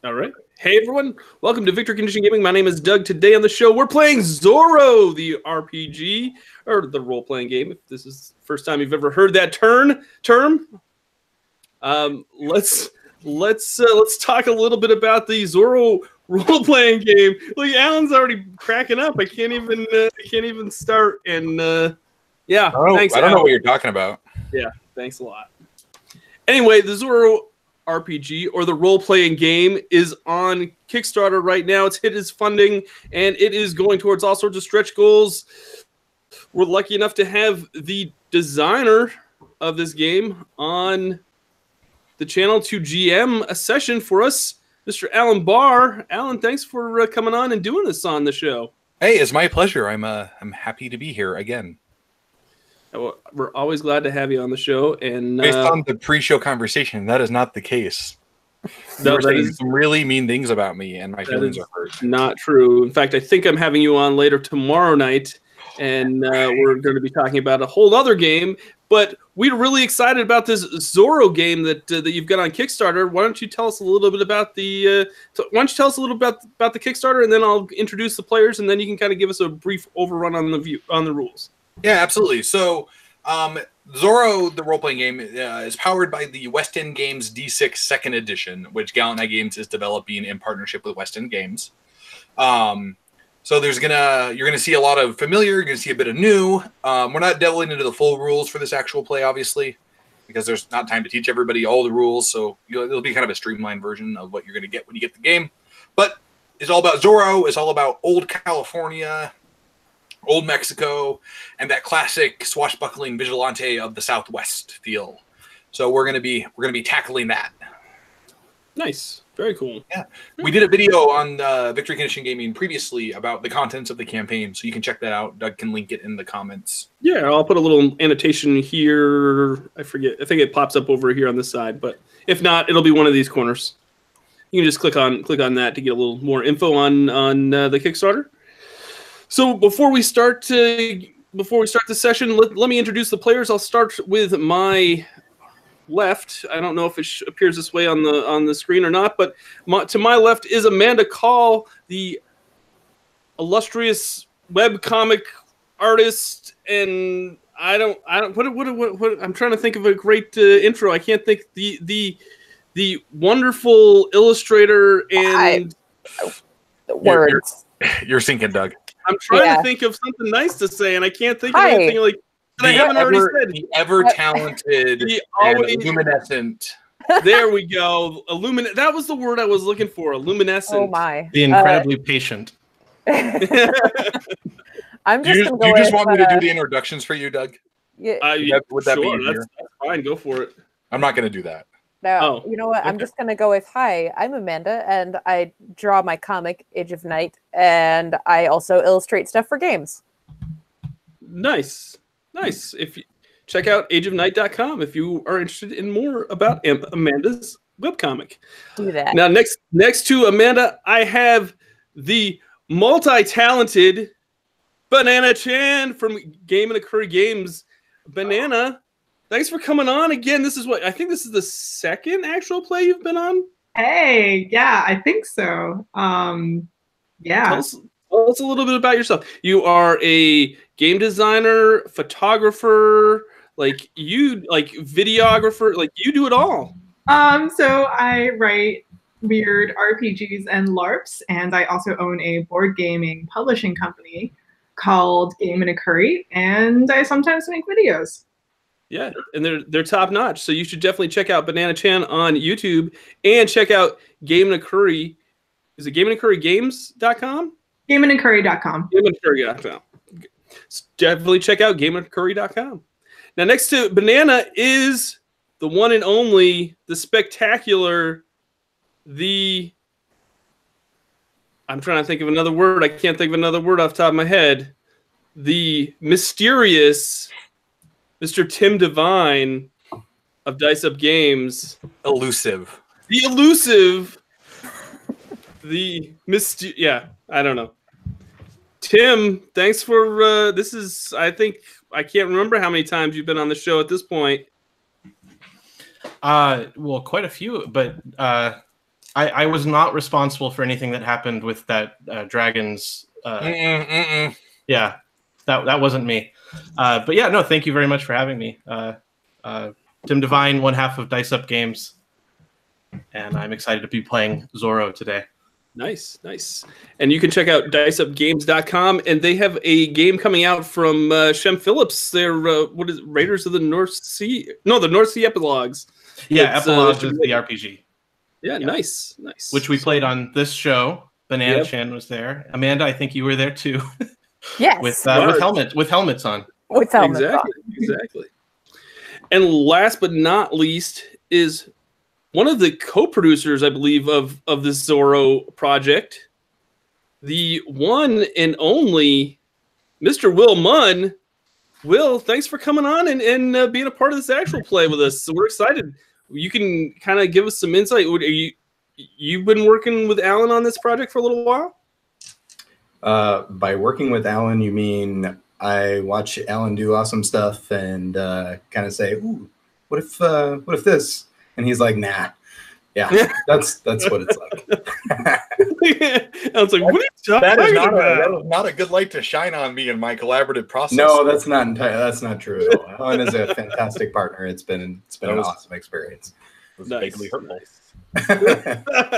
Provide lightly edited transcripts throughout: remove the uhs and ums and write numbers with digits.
All right. Hey, everyone. Welcome to Victory Condition Gaming. My name is Doug. Today on the show, we're playing Zorro, the RPG, or the role-playing game. If this is the first time you've ever heard that term, let's talk a little bit about the Zorro role-playing game. Look, Alan's already cracking up. I can't even start. And yeah, thanks. I don't know what you're talking about. Yeah, thanks a lot. Anyway, the Zorro RPG, or the role-playing game, is on Kickstarter right now. It's hit its funding, and it is going towards all sorts of stretch goals. We're lucky enough to have the designer of this game on the channel to GM a session for us, Mr. Alan Bahr. Alan, thanks for coming on and doing this on the show. Hey, it's my pleasure. I'm happy to be here again. We're always glad to have you on the show. And based on the pre-show conversation, that is not the case. You were saying some really mean things about me, and my feelings are hurt. Not true. In fact, I think I'm having you on later tomorrow night, and we're going to be talking about a whole other game. But we're really excited about this Zorro game that you've got on Kickstarter. Why don't you tell us a little bit about the Kickstarter, and then I'll introduce the players, and then you can kind of give us a brief overrun on the rules. Yeah, absolutely. So, Zorro, the role-playing game, is powered by the West End Games D6 Second Edition, which Gallant Knight Games is developing in partnership with West End Games. So you're gonna see a lot of familiar, you're gonna see a bit of new. We're not delving into the full rules for this actual play, obviously, because there's not time to teach everybody all the rules. So it'll be kind of a streamlined version of what you're gonna get when you get the game. But it's all about Zorro. It's all about old California, old Mexico, and that classic swashbuckling vigilante of the Southwest feel. So we're gonna be tackling that. Nice, very cool. Yeah, we did a video on Victory Condition Gaming previously about the contents of the campaign, so you can check that out. Doug can link it in the comments. Yeah, I'll put a little annotation here. I forget. I think it pops up over here on this side, but if not, it'll be one of these corners. You can just click on that to get a little more info on the Kickstarter. So before we start the session, let me introduce the players. I'll start with my left. I don't know if it appears this way on the screen or not, but to my left is Amanda Call, the illustrious webcomic artist, and what I'm trying to think of a great intro. I can't think the wonderful illustrator and words. You're sinking, Doug. I'm trying to think of something nice to say, and I can't think of anything like that I haven't already said. The ever-talented and luminescent. There we go. That was the word I was looking for. Luminescent. Oh my. The incredibly patient. I'm just Do you just want me to do the introductions for you, Doug? Yeah. Would that be that's fine. Go for it. I'm not going to do that. No, you know what? I'm just gonna go with hi. I'm Amanda, and I draw my comic Age of Night, and I also illustrate stuff for games. Nice. If you check out ageofnight.com if you are interested in more about Amanda's webcomic. Do that. Now, next to Amanda, I have the multi-talented Banana Chan from Game and Curry Games. Banana, thanks for coming on again. I think this is the second actual play you've been on. Hey, yeah, I think so. Yeah. Tell us a little bit about yourself. You are a game designer, photographer, videographer, you do it all. So I write weird RPGs and LARPs, and I also own a board gaming publishing company called Game and a Curry, and I sometimes make videos. Yeah, and they're top notch. So you should definitely check out Banana Chan on YouTube and check out Game and a Curry. Is it GameandACurryGames.com? GameandACurry.com. GameandACurry.com. Definitely check out GameandACurry.com. Now, next to Banana is the one and only, the spectacular, I'm trying to think of another word. I can't think of another word off the top of my head. The mysterious Mr. Tim Devine of Dice Up Games. Elusive. The elusive. I don't know. Tim, thanks for this is, I can't remember how many times you've been on the show at this point. Well, quite a few, but I was not responsible for anything that happened with that dragon's. Yeah, that wasn't me. But yeah, no, thank you very much for having me. Tim Devine, one half of Dice Up Games, and I'm excited to be playing Zorro today. Nice, nice. And you can check out diceupgames.com, and they have a game coming out from Shem Phillips. They're what is it, Raiders of the North Sea? No, the North Sea Epilogues. Yeah, Epilogues is the RPG. Yeah, nice, nice. Which we played on this show. Banana Chan was there. Amanda, I think you were there too. Yes, with helmets on. With helmets on. Exactly. And last but not least is one of the co-producers, I believe, of this Zorro project, the one and only Mr. Will Munn. Will, thanks for coming on and being a part of this actual play with us. So we're excited. You can kind of give us some insight. You've been working with Alan on this project for a little while? By working with Alan, you mean I watch Alan do awesome stuff and kind of say, "Ooh, what if this?" And he's like, "Nah." Yeah, that's what it's like. I was like, "What are you talking that is about?" not a good light to shine on me in my collaborative process. No, that's not true at all. Alan is a fantastic partner. It's been an awesome experience. It was vaguely hurtful.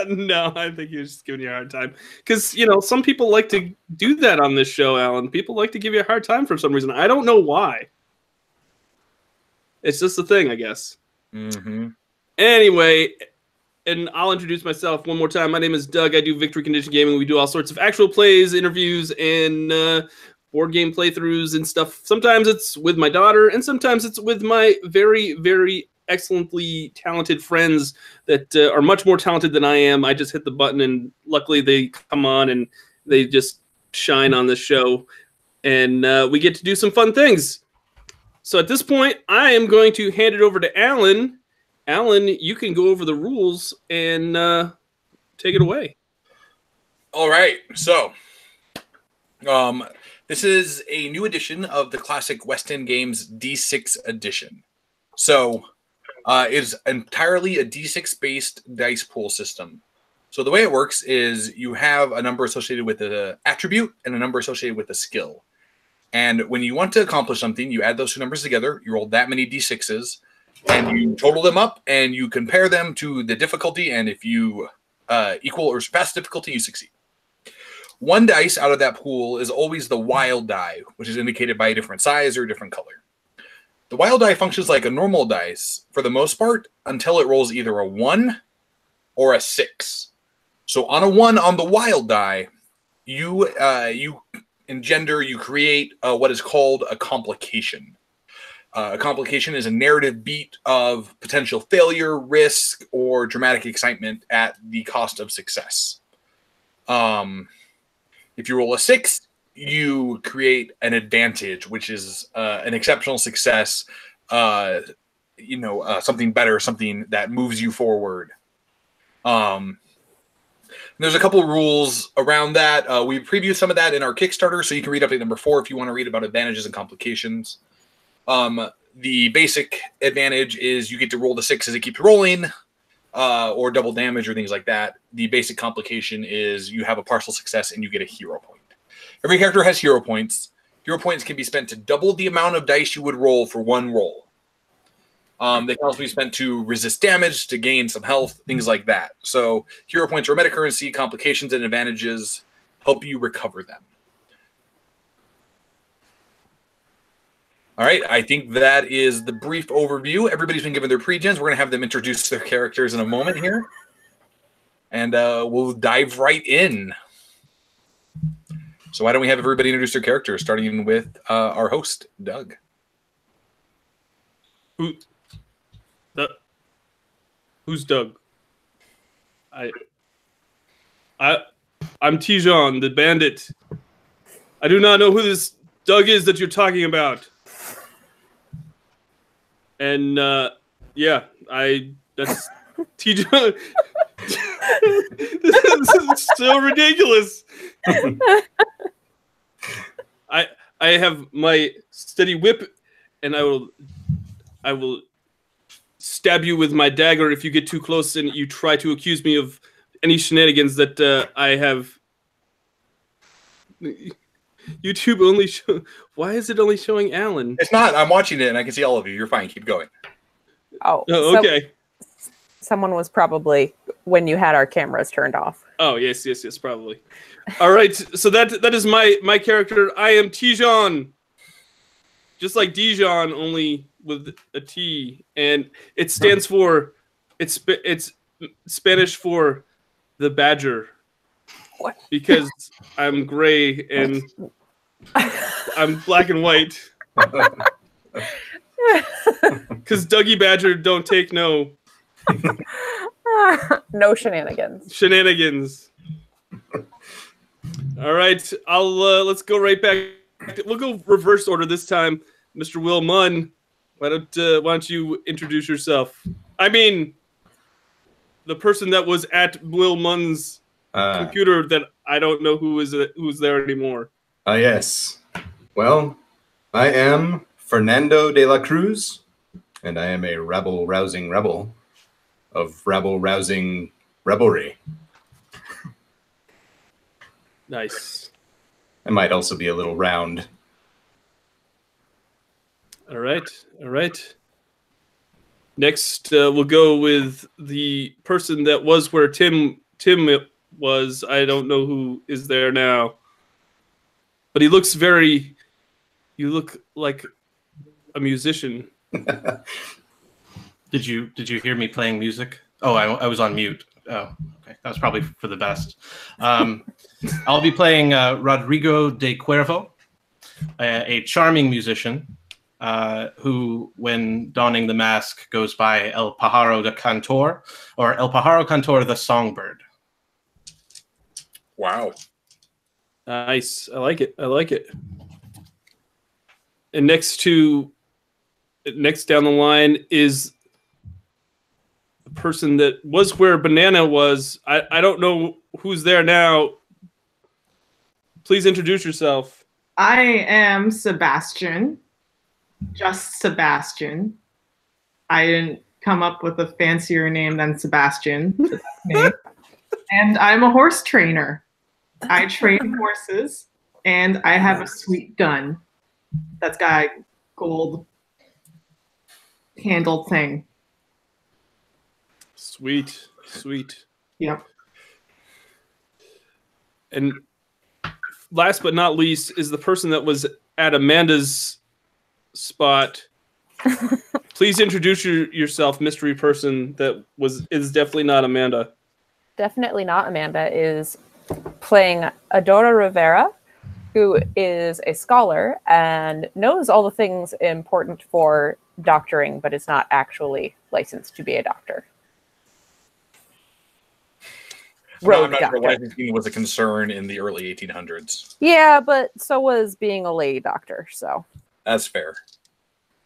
No, I think you're just giving you a hard time because some people like to do that on this show, Alan. People like to give you a hard time for some reason. I don't know why. It's just a thing, I guess. Anyway, and I'll introduce myself one more time. My name is Doug. I do Victory Condition Gaming. We do all sorts of actual plays, interviews, and board game playthroughs and stuff. Sometimes it's with my daughter, and sometimes it's with my very, very excellently talented friends that are much more talented than I am. I just hit the button, and luckily they come on and they just shine on this show, and we get to do some fun things. So at this point, I am going to hand it over to Alan. Alan, you can go over the rules and take it away. All right. So this is a new edition of the classic West End Games D6 edition. So it's entirely a D6-based dice pool system. So the way it works is you have a number associated with an attribute and a number associated with a skill. And when you want to accomplish something, you add those two numbers together, you roll that many D6s, and you total them up, and you compare them to the difficulty, and if you equal or surpass difficulty, you succeed. One dice out of that pool is always the wild die, which is indicated by a different size or a different color. The wild die functions like a normal dice, for the most part, until it rolls either a 1 or a 6. So on a 1 on the wild die, you create what is called a complication. A complication is a narrative beat of potential failure, risk, or dramatic excitement at the cost of success. If you roll a 6, you create an advantage, which is an exceptional success, something better, something that moves you forward. There's a couple rules around that. We previewed some of that in our Kickstarter, so you can read update number 4 if you want to read about advantages and complications. The basic advantage is you get to roll the 6 as it keeps rolling, or double damage or things like that. The basic complication is you have a partial success and you get a hero point. Every character has hero points. Hero points can be spent to double the amount of dice you would roll for one roll. They can also be spent to resist damage, to gain some health, things like that. So hero points are meta currency. Complications and advantages help you recover them. All right, I think that is the brief overview. Everybody's been given their pre-gens. We're going to have them introduce their characters in a moment here. And we'll dive right in. So why don't we have everybody introduce their characters, starting with our host, Doug. Who's Doug? I'm Tijon, the bandit. I do not know who this Doug is that you're talking about. And that's Tijon. This is so ridiculous. I have my steady whip, and I will stab you with my dagger if you get too close and you try to accuse me of any shenanigans that I have. YouTube only show. Why is it only showing Alan? It's not. I'm watching it and I can see all of you. You're fine. Keep going. Oh, okay. Someone was probably when you had our cameras turned off. Oh, yes, probably. All right, so that is my character. I am Tijon. Just like Dijon, only with a T, and it stands for it's Spanish for the badger. What? Because I'm gray and I'm black and white. Because Dougie Badger don't take no. No shenanigans. Shenanigans. All right, I'll let's go right back. We'll go reverse order this time, Mr. Will Munn. Why don't you introduce yourself? I mean, the person that was at Will Munn's computer that I don't know who's there anymore. Yes. Well, I am Fernando de la Cruz, and I am a rabble-rousing rebel of rabble-rousing rebelry. Nice. I might also be a little round. All right. Next, we'll go with the person that was where Tim was. I don't know who is there now, but he looks very. You look like a musician. Did you hear me playing music? Oh, I was on mute. Oh, okay. That was probably for the best. I'll be playing Rodrigo de Cuervo, a charming musician who, when donning the mask, goes by El Pájaro de Cantor, or El Pájaro Cantor the Songbird. Wow. Nice. I like it. And next down the line is the person that was where Banana was. I don't know who's there now. Please introduce yourself. I am Sebastian. Just Sebastian. I didn't come up with a fancier name than Sebastian. And I'm a horse trainer. I train horses, and I have a sweet gun that's got a gold handled thing. Sweet. Yep. And last but not least is the person that was at Amanda's spot. Please introduce yourself, mystery person that is definitely not Amanda. Definitely not Amanda is playing Adora Rivera, who is a scholar and knows all the things important for doctoring, but is not actually licensed to be a doctor. No, I'm not sure licensing was a concern in the early 1800s. Yeah, but so was being a lady doctor, so. That's fair.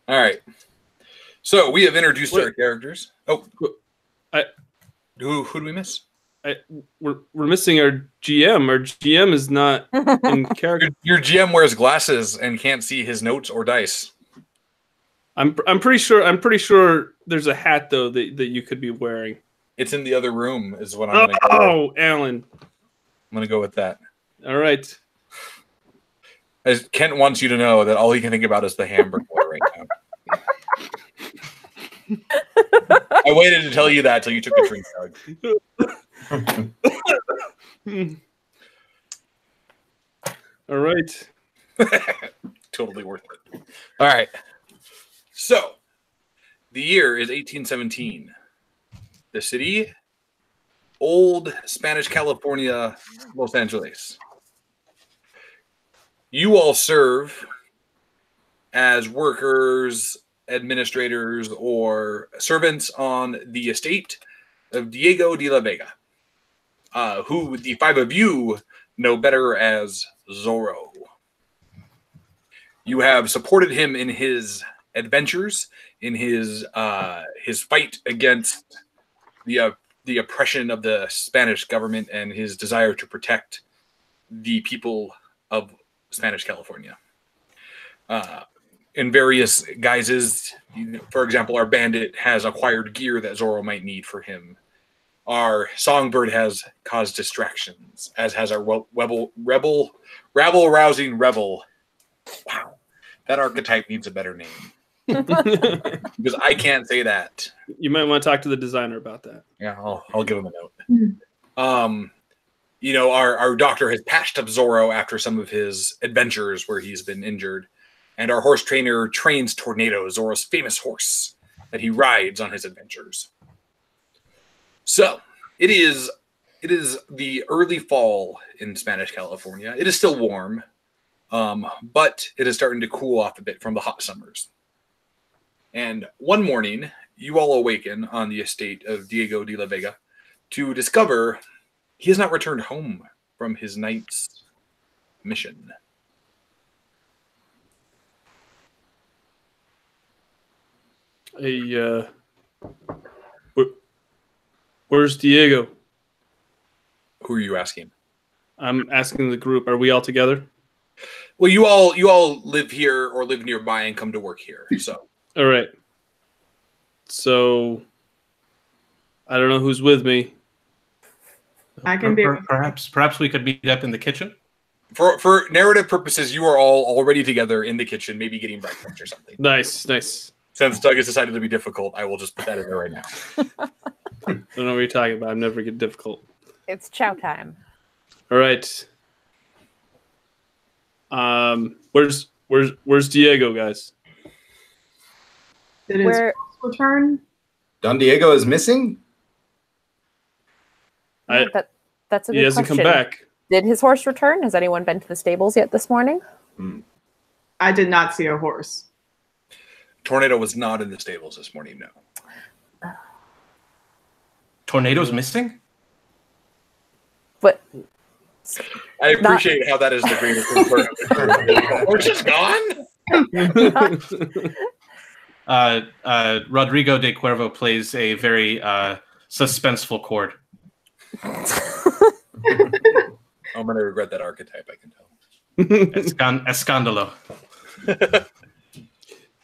All right. So we have introduced our characters. Oh, who do we miss? We're missing our GM. Our GM is not in character. Your GM wears glasses and can't see his notes or dice. I'm pretty sure there's a hat though that you could be wearing. It's in the other room, is what I'm going to go. Oh, Alan. I'm going to go with that. All right. As Kent wants you to know that all he can think about is the hamburger right now. I waited to tell you that till you took a drink, Doug. All right. Totally worth it. All right. So, the year is 1817. The city, old Spanish California, Los Angeles. You all serve as workers, administrators, or servants on the estate of Diego de la Vega, who the five of you know better as Zorro. You have supported him in his adventures, in his fight against the oppression of the Spanish government and his desire to protect the people of Spanish California. In various guises, for example, our bandit has acquired gear that Zorro might need for him our songbird has caused distractions, as has our rabble-rousing rebel. Wow, that archetype needs a better name. Because I can't say that. You might want to talk to the designer about that. Yeah, I'll give him a note. Our doctor has patched up Zorro after some of his adventures where he's been injured, and our horse trainer trains Tornado, Zorro's famous horse that he rides on his adventures. So it is the early fall in Spanish California. It is still warm, but it is starting to cool off a bit from the hot summers. And one morning, you all awaken on the estate of Diego de la Vega to discover he has not returned home from his night's mission. Hey, where's Diego? Who are you asking? I'm asking the group. Are we all together? Well, you all live here or live nearby and come to work here. So, all right. So, I don't know who's with me. I can be. Perhaps we could meet up in the kitchen. For narrative purposes, you are all already together in the kitchen, maybe getting breakfast or something. Nice. Since Doug has decided to be difficult, I will just put that in there right now. I don't know what you're talking about. I'm never get difficult. It's chow time. All right. Where's Diego, guys? Did his return? Don Diego is missing? That's a good question. He hasn't come back. Did his horse return? Has anyone been to the stables yet this morning? I did not see a horse. Tornado was not in the stables this morning, no. Tornado's missing? But I appreciate how that is the greatest concern. Horse is gone? Rodrigo de Cuervo plays a very suspenseful chord. I'm going to regret that archetype, I can tell. Escándalo.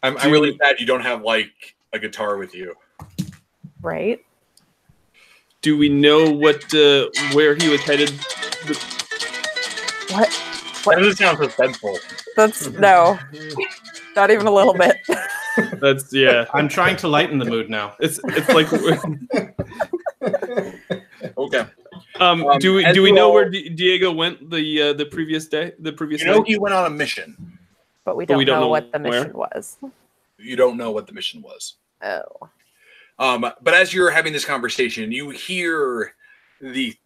I'm really sad you don't have, like, a guitar with you. Right. Do we know where he was headed? What? That doesn't sound suspenseful. That's no. Not even a little bit. That's yeah. I'm trying to lighten the mood now. It's like okay. Do we know where Diego went the previous day? The previous day? He went on a mission. But we don't know what the mission was. You don't know what the mission was. Oh. But as you're having this conversation, you hear the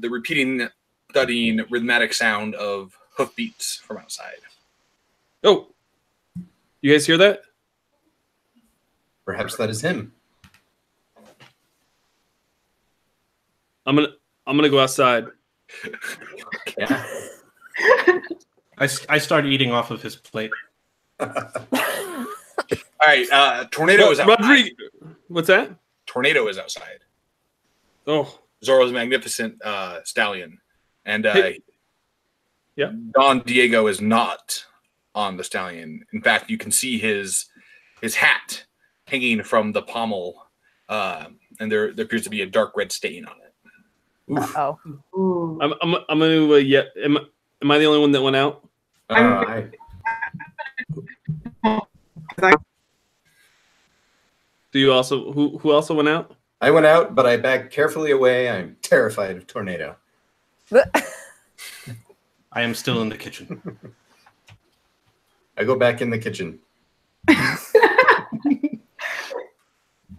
repeating, thudding, rhythmic sound of hoofbeats from outside. Oh, you guys hear that? Perhaps that is him. I'm gonna go outside. Yeah. I start eating off of his plate. All right, Tornado is outside. Rodrigo, what's that? Tornado is outside. Oh, Zorro's magnificent stallion, and yeah, Don Diego is not on the stallion. In fact, you can see his hat hanging from the pommel, and there appears to be a dark red stain on it. Oh. I'm gonna yeah. Am I the only one that went out? Do you also who also went out? I went out, but I backed carefully away. I'm terrified of Tornado. I am still in the kitchen. I go back in the kitchen.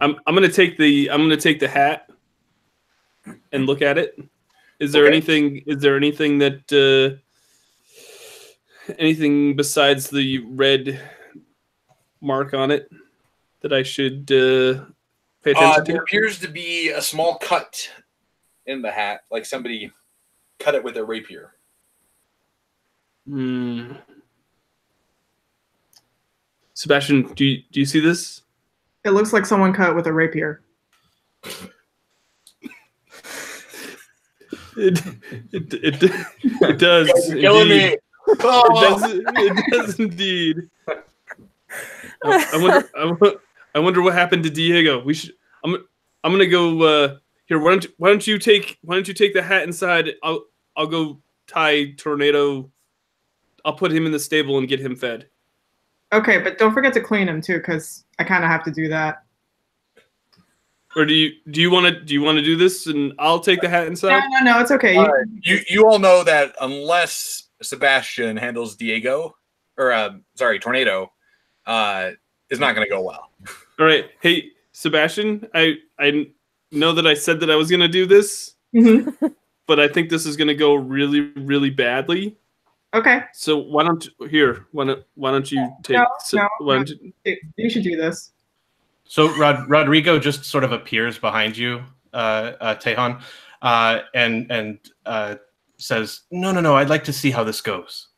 I'm gonna take the hat and look at it. Is there anything that anything besides the red mark on it that I should pay attention to? There appears to be a small cut in the hat, like somebody cut it with a rapier. Sebastian, do you see this? It looks like someone cut with a rapier. It does. You're killing me. It does indeed. I wonder what happened to Diego. I'm gonna go. Here, why don't you take the hat inside? I'll go tie Tornado. I'll put him in the stable and get him fed. Okay, but don't forget to clean him too, because I kind of have to do that. Or do you want to do this and I'll take the hat inside? No, it's okay. You all know that unless Sebastian handles Diego, or Tornado, is not going to go well. All right, hey Sebastian, I know that I said that I was going to do this, but I think this is going to go really, really badly. Okay. So why don't you take? You should do this. So Rodrigo just sort of appears behind you, Tejon, and says, "No, I'd like to see how this goes."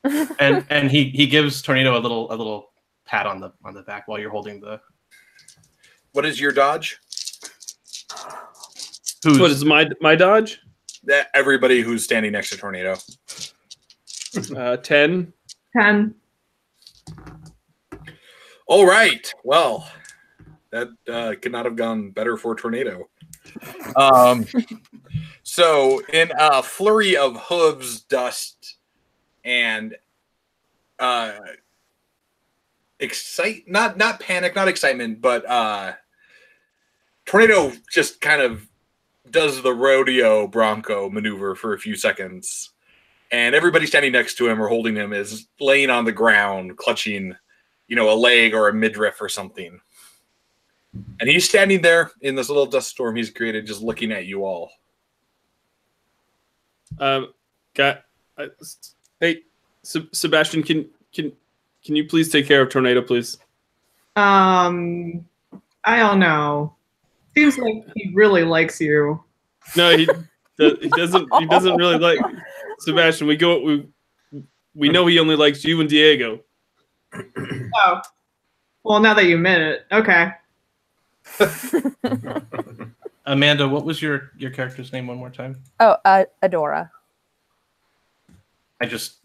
and he gives Tornado a little pat on the back while you're holding the. What is your dodge? What is my dodge? That everybody who's standing next to Tornado. 10. 10. All right. Well, that could not have gone better for Tornado. So in a flurry of hooves, dust, and not panic, not excitement, but Tornado just kind of does the rodeo bronco maneuver for a few seconds. And everybody standing next to him or holding him is laying on the ground, clutching, a leg or a midriff or something. And he's standing there in this little dust storm he's created, just looking at you all. Hey, Sebastian, can you please take care of Tornado, please? I don't know. Seems like he really likes you. No, he doesn't. He doesn't really like Sebastian. We know he only likes you and Diego. Oh, well, now that you admit it, okay. Amanda, what was your character's name one more time? Oh, Adora. I'm just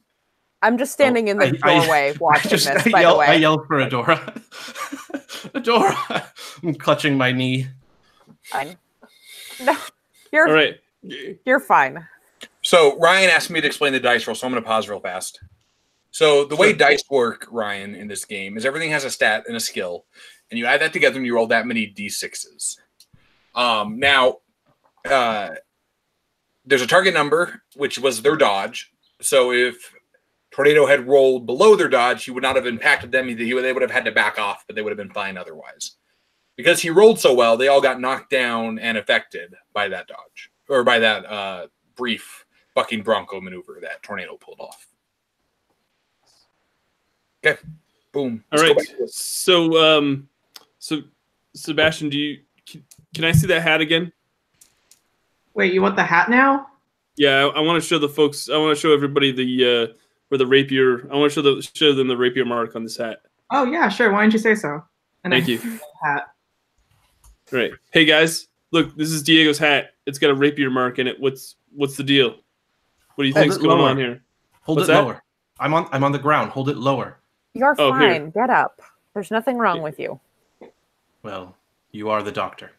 standing in the doorway watching this, by the way. I yelled for Adora. Adora! I'm clutching my knee. Fine. No, you're all right. You're fine. So Ryan asked me to explain the dice roll, so I'm going to pause real fast. So the way dice work, Ryan, in this game is everything has a stat and a skill, and you add that together and you roll that many d6s. Now, there's a target number, which was their dodge. So if Tornado had rolled below their dodge, he would not have impacted them. They would have had to back off, but they would have been fine otherwise. Because he rolled so well, they all got knocked down and affected by that dodge, or by that brief bucking bronco maneuver that Tornado pulled off. Okay, boom. All right. So, Sebastian, can I see that hat again? Wait, you want the hat now? Yeah, I want to show the folks. I want to show everybody where the rapier. I want to show them the rapier mark on this hat. Oh yeah, sure. Why didn't you say so? And Thank you. Hat. All right. Hey guys, look, this is Diego's hat. It's got a rapier mark in it. What's the deal? What do you think's going on here? Hold it lower. I'm on the ground. Hold it lower. You're fine. Here. Get up. There's nothing wrong with you. Well, you are the doctor.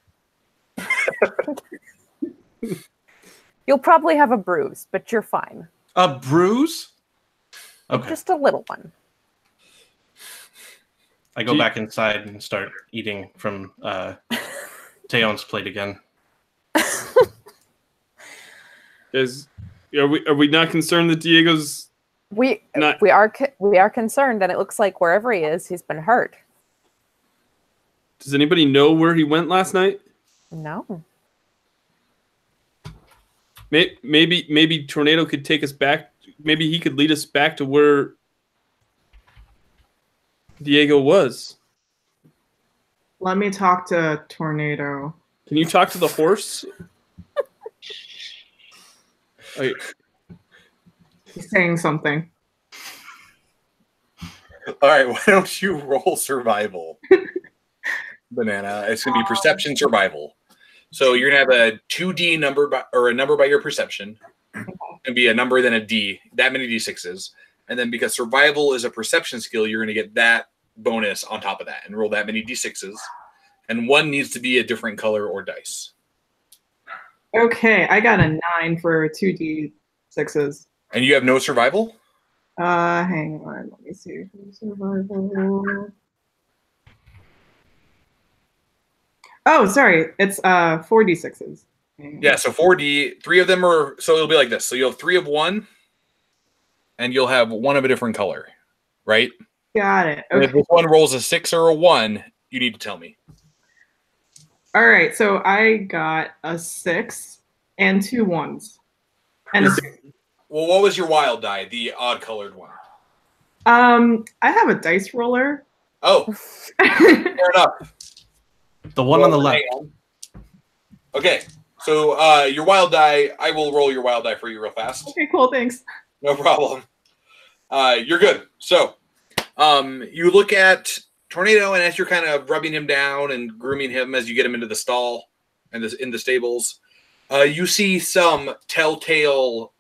You'll probably have a bruise, but you're fine. A bruise? Okay. Just a little one. I go back inside and start eating from Teon's plate again. Are we not concerned that Diego's we are concerned, and it looks like wherever he is, he's been hurt. Does anybody know where he went last night? No. Maybe Tornado could take us back. Maybe he could lead us back to where Diego was. Let me talk to Tornado. Can you talk to the horse? He's saying something. All right, why don't you roll survival? Banana. It's going to be perception survival. So you're going to have a 2D number or a number by your perception. It's going to be a number, then a D, that many D6s. And then because survival is a perception skill, you're going to get that bonus on top of that and roll that many D6s. And one needs to be a different color or dice. Okay, I got a 9 for 2d6s. And you have no survival? Hang on, let me see. Survival. Oh, sorry, it's 4d6s. Yeah, so 4D, 3 of them are, so it'll be like this. So you'll have 3 of one, and you'll have 1 of a different color, right? Got it. And Okay. if this one rolls a 6 or a 1, you need to tell me. All right, so I got a 6 and 2 1s. And Well, what was your wild die, the odd-colored one? I have a dice roller. Oh, fair enough. The one on the left. hang on. Okay, so your wild die, I will roll your wild die for you real fast. Okay, cool, thanks. No problem. You're good. So, you look at Tornado, and as you're kind of rubbing him down and grooming him as you get him into the stall and in the stables, you see some telltale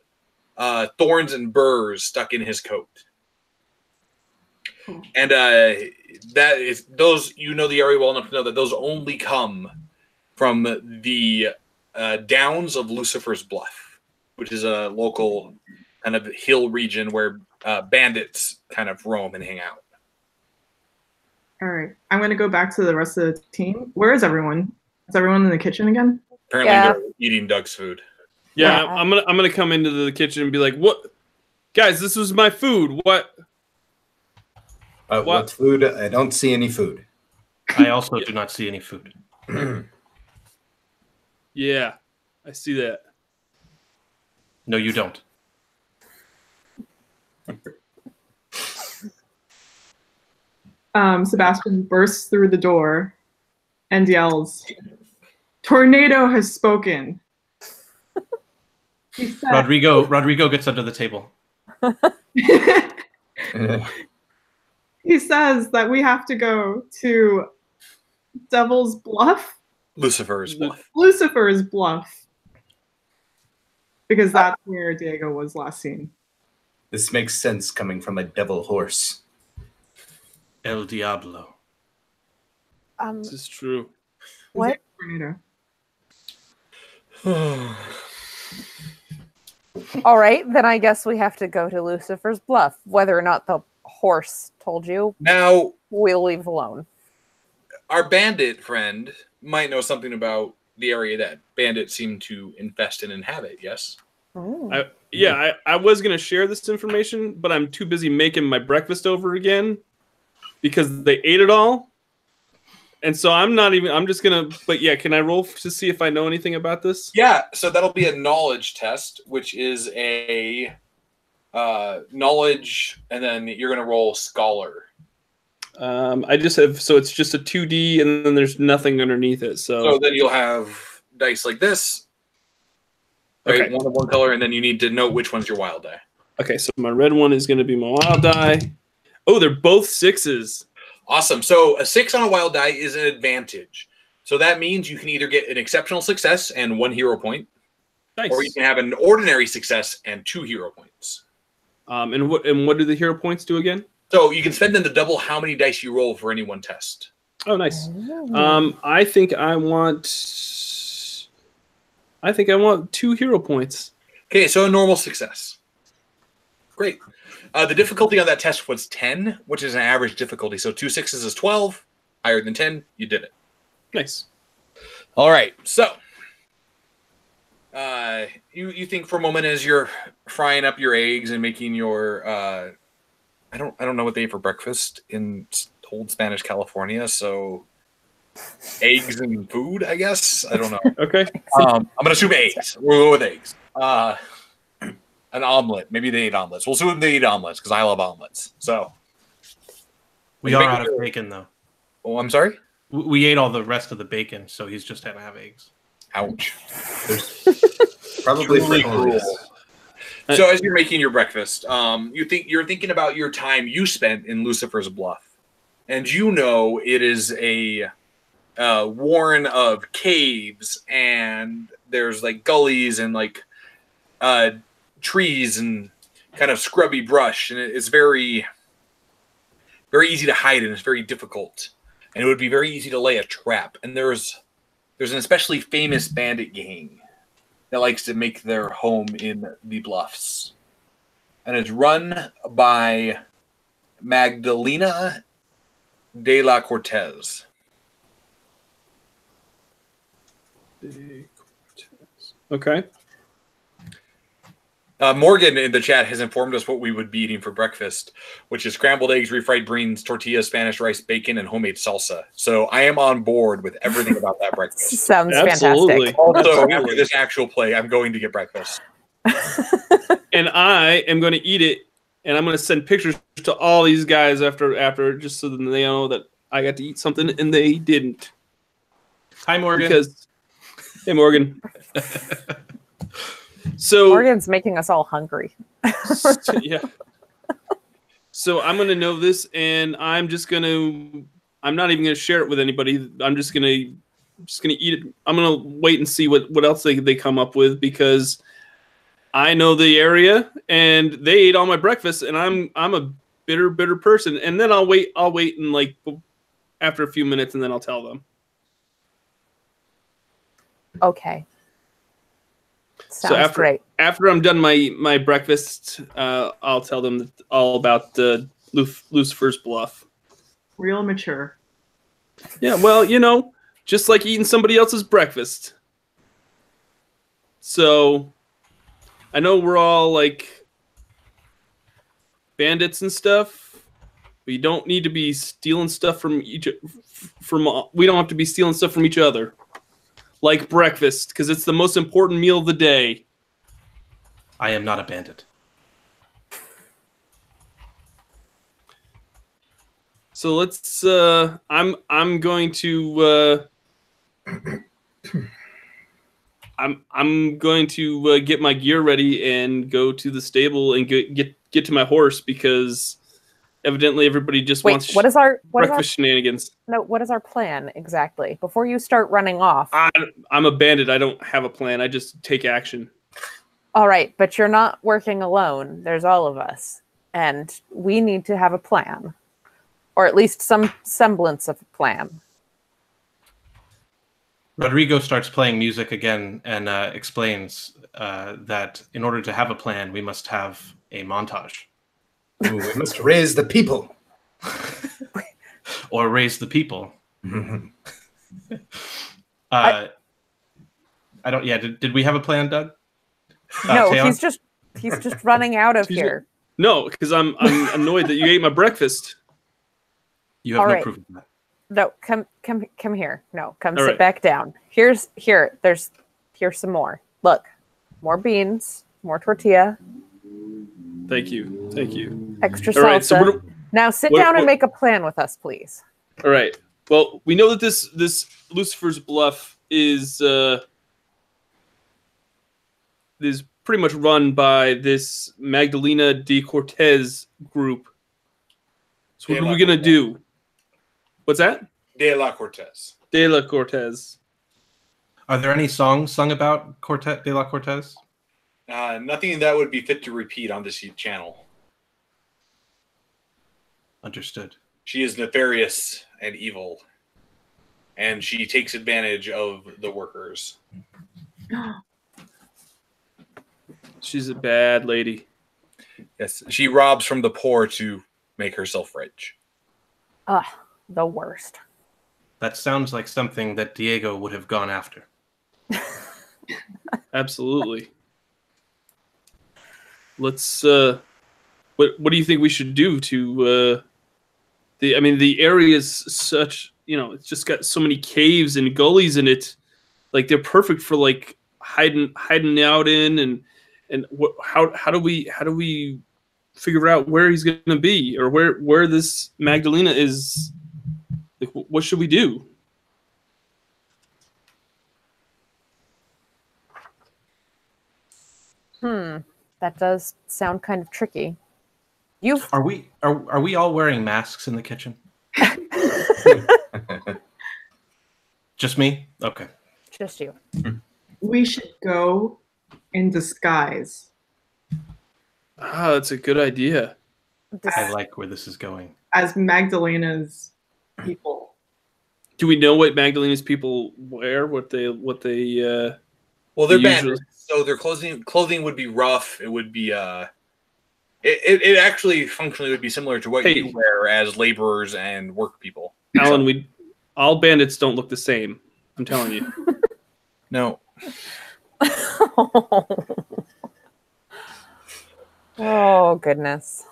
thorns and burrs stuck in his coat. And that is those, you know the area well enough to know that those only come from the downs of Lucifer's Bluff, which is a local kind of hill region where bandits kind of roam and hang out. All right, I'm going to go back to the rest of the team. Where is everyone? Is everyone in the kitchen again? Apparently, Yeah. they're eating Doug's food. Yeah, Yeah. I'm gonna come into the kitchen and be like, "What, guys? This was my food. What?" What food? I don't see any food. I also do not see any food. Yeah, I see that. No, you don't. Sebastian bursts through the door and yells, "Tornado has spoken." He said, Rodrigo gets under the table. he says that we have to go to Devil's Bluff, Lucifer's Bluff. Lucifer's Bluff, because that's where Diego was last seen. This makes sense coming from a devil horse. El Diablo. This is true. What? Tornado. All right, then I guess we have to go to Lucifer's Bluff. Whether or not the horse told you, Now, we'll leave alone. our bandit friend might know something about the area that bandits seem to infest and inhabit, yes? Ooh. I was gonna share this information, but I'm too busy making my breakfast over again because they ate it all, and so I'm not even. I'm just gonna. But yeah, can I roll to see if I know anything about this? Yeah, so that'll be a knowledge test, which is a knowledge, and then you're going to roll scholar. I just have. So it's just a 2D, and then there's nothing underneath it. So then you'll have dice like this. Right, Okay. one of one color, and then you need to know which one's your wild die. Okay, so my red one is going to be my wild die. Oh, they're both 6s. Awesome. So a 6 on a wild die is an advantage. So that means you can either get an exceptional success and 1 hero point, Nice. or you can have an ordinary success and 2 hero points. And what do the hero points do again? So you can spend them to double how many dice you roll for any one test. Oh, nice. Ooh. I think I want 2 hero points. Okay, so a normal success. Great. The difficulty on that test was 10, which is an average difficulty. So 2 6s is 12. Higher than 10, you did it. Nice. All right. So you think for a moment as you're frying up your eggs and making your I don't know what they eat for breakfast in old Spanish California. So eggs and food, I guess. I don't know. Okay. I'm gonna assume eggs. We'll go with eggs. An omelet. Maybe they eat omelets. We'll assume they eat omelets because I love omelets. So We are out of bacon, though. oh, I'm sorry. We ate all the rest of the bacon, so he's just gonna have eggs. Ouch. Probably Truly frijoles. cruel. So as you're making your breakfast, you're thinking about your time you spent in Lucifer's Bluff, and you know it is a warren of caves, and there's like gullies and like trees and kind of scrubby brush, and it's very, very easy to hide, and it's very difficult, and it would be very easy to lay a trap. And there's an especially famous bandit gang that likes to make their home in the Bluffs. And it's run by Magdalena de la Cortez. Okay. Morgan in the chat has informed us what we would be eating for breakfast, which is scrambled eggs, refried beans, tortillas, Spanish rice, bacon, and homemade salsa. So I am on board with everything about that breakfast. Sounds Absolutely. fantastic. Also, after this actual play, I'm going to get breakfast. And I am going to eat it, and I'm going to send pictures to all these guys after just so that they know that I got to eat something and they didn't. Hi, Morgan. Because, hey, Morgan. So Morgan's making us all hungry. Yeah. So I'm gonna know this, and I'm not even gonna share it with anybody. I'm just gonna eat it. I'm gonna wait and see what else they come up with, because I know the area and they ate all my breakfast, and I'm a bitter person. And then I'll wait and like after a few minutes, and then I'll tell them. Okay. Sounds great. After I'm done my breakfast, I'll tell them all about Lucifer's Bluff. Real mature. Yeah, well, just like eating somebody else's breakfast. So, I know we're all like bandits and stuff. We don't need to be stealing stuff from we don't have to be stealing stuff from each other. Like breakfast, because it's the most important meal of the day. I am not a bandit. So let's. I'm going to. I'm going to get my gear ready and go to the stable and get to my horse, because evidently everybody just wants breakfast shenanigans. No, what is our plan exactly? Before you start running off. I'm a bandit. I don't have a plan. I just take action. All right, but you're not working alone. There's all of us. And we need to have a plan. Or at least some semblance of a plan. Rodrigo starts playing music again and explains that in order to have a plan, we must have a montage. Ooh, we must raise the people. Or raise the people. I don't. Yeah. Did we have a plan, Doug? No, Taeyeon? he's just running out of here. No, because I'm annoyed that you ate my breakfast. You have All no right. proof of that. No, come here. No, come All sit right. back down. Here's some more. Look, more beans, more tortilla, Thank you. extra All right, salsa. so now sit what- down and what- make a plan with us, please. All right. Well, we know that this Lucifer's Bluff is pretty much run by this Magdalena de Cortez group. So what are we gonna do? What's that? De la Cortez. De la Cortez. Are there any songs sung about De La Cortez? Nothing that would be fit to repeat on this channel. Understood. She is nefarious and evil, and she takes advantage of the workers. She's a bad lady. Yes, she robs from the poor to make herself rich. Ugh, the worst. That sounds like something that Diego would have gone after. Absolutely. Let's. What do you think we should do to? The area is such. It's just got so many caves and gullies in it. Like they're perfect for like hiding out in, and how do we figure out where he's going to be, or where this Magdalena is? Like, what should we do? That does sound kind of tricky. Are we all wearing masks in the kitchen? Just me? Okay. Just you. We should go in disguise. That's a good idea. I like where this is going. As Magdalena's people. Do we know what Magdalena's people wear? What they Well, they're usually- bandits, So their clothing would be rough. It would be it actually functionally would be similar to what you wear as laborers and work people. Alan, all bandits don't look the same. I'm telling you. No. Oh goodness.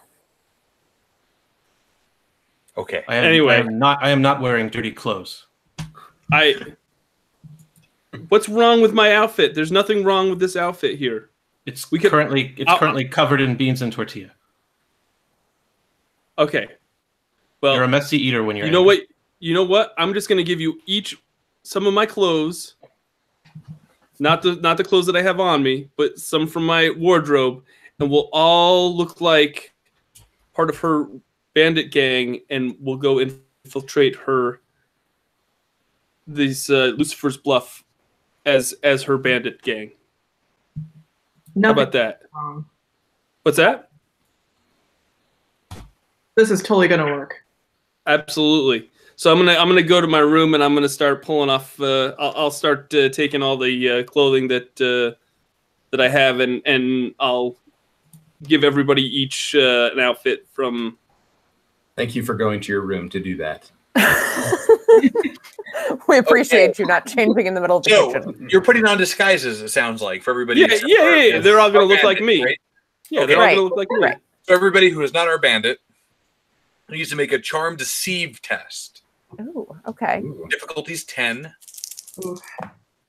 Okay. I am not wearing dirty clothes. What's wrong with my outfit? There's nothing wrong with this outfit here. It's currently covered in beans and tortilla. Okay. Well, you're a messy eater when you're. You know what? You know what? I'm just gonna give you each some of my clothes. Not the clothes that I have on me, but some from my wardrobe, and we'll all look like part of her bandit gang, and we'll go infiltrate Lucifer's Bluff as her bandit gang. How about that? What's that? This is totally gonna work. Absolutely. So I'm gonna go to my room and I'm gonna start pulling off. I'll start taking all the clothing that I have and I'll give everybody each an outfit from. Thank you for going to your room to do that. We appreciate you not changing in the middle of the kitchen. You're putting on disguises, it sounds like, for everybody. Yeah. They're all going to look like me. Right? Yeah, they're all going to look like me. Right. So everybody who is not our bandit needs to make a charm deceive test. Ooh, okay. Difficulty's 10.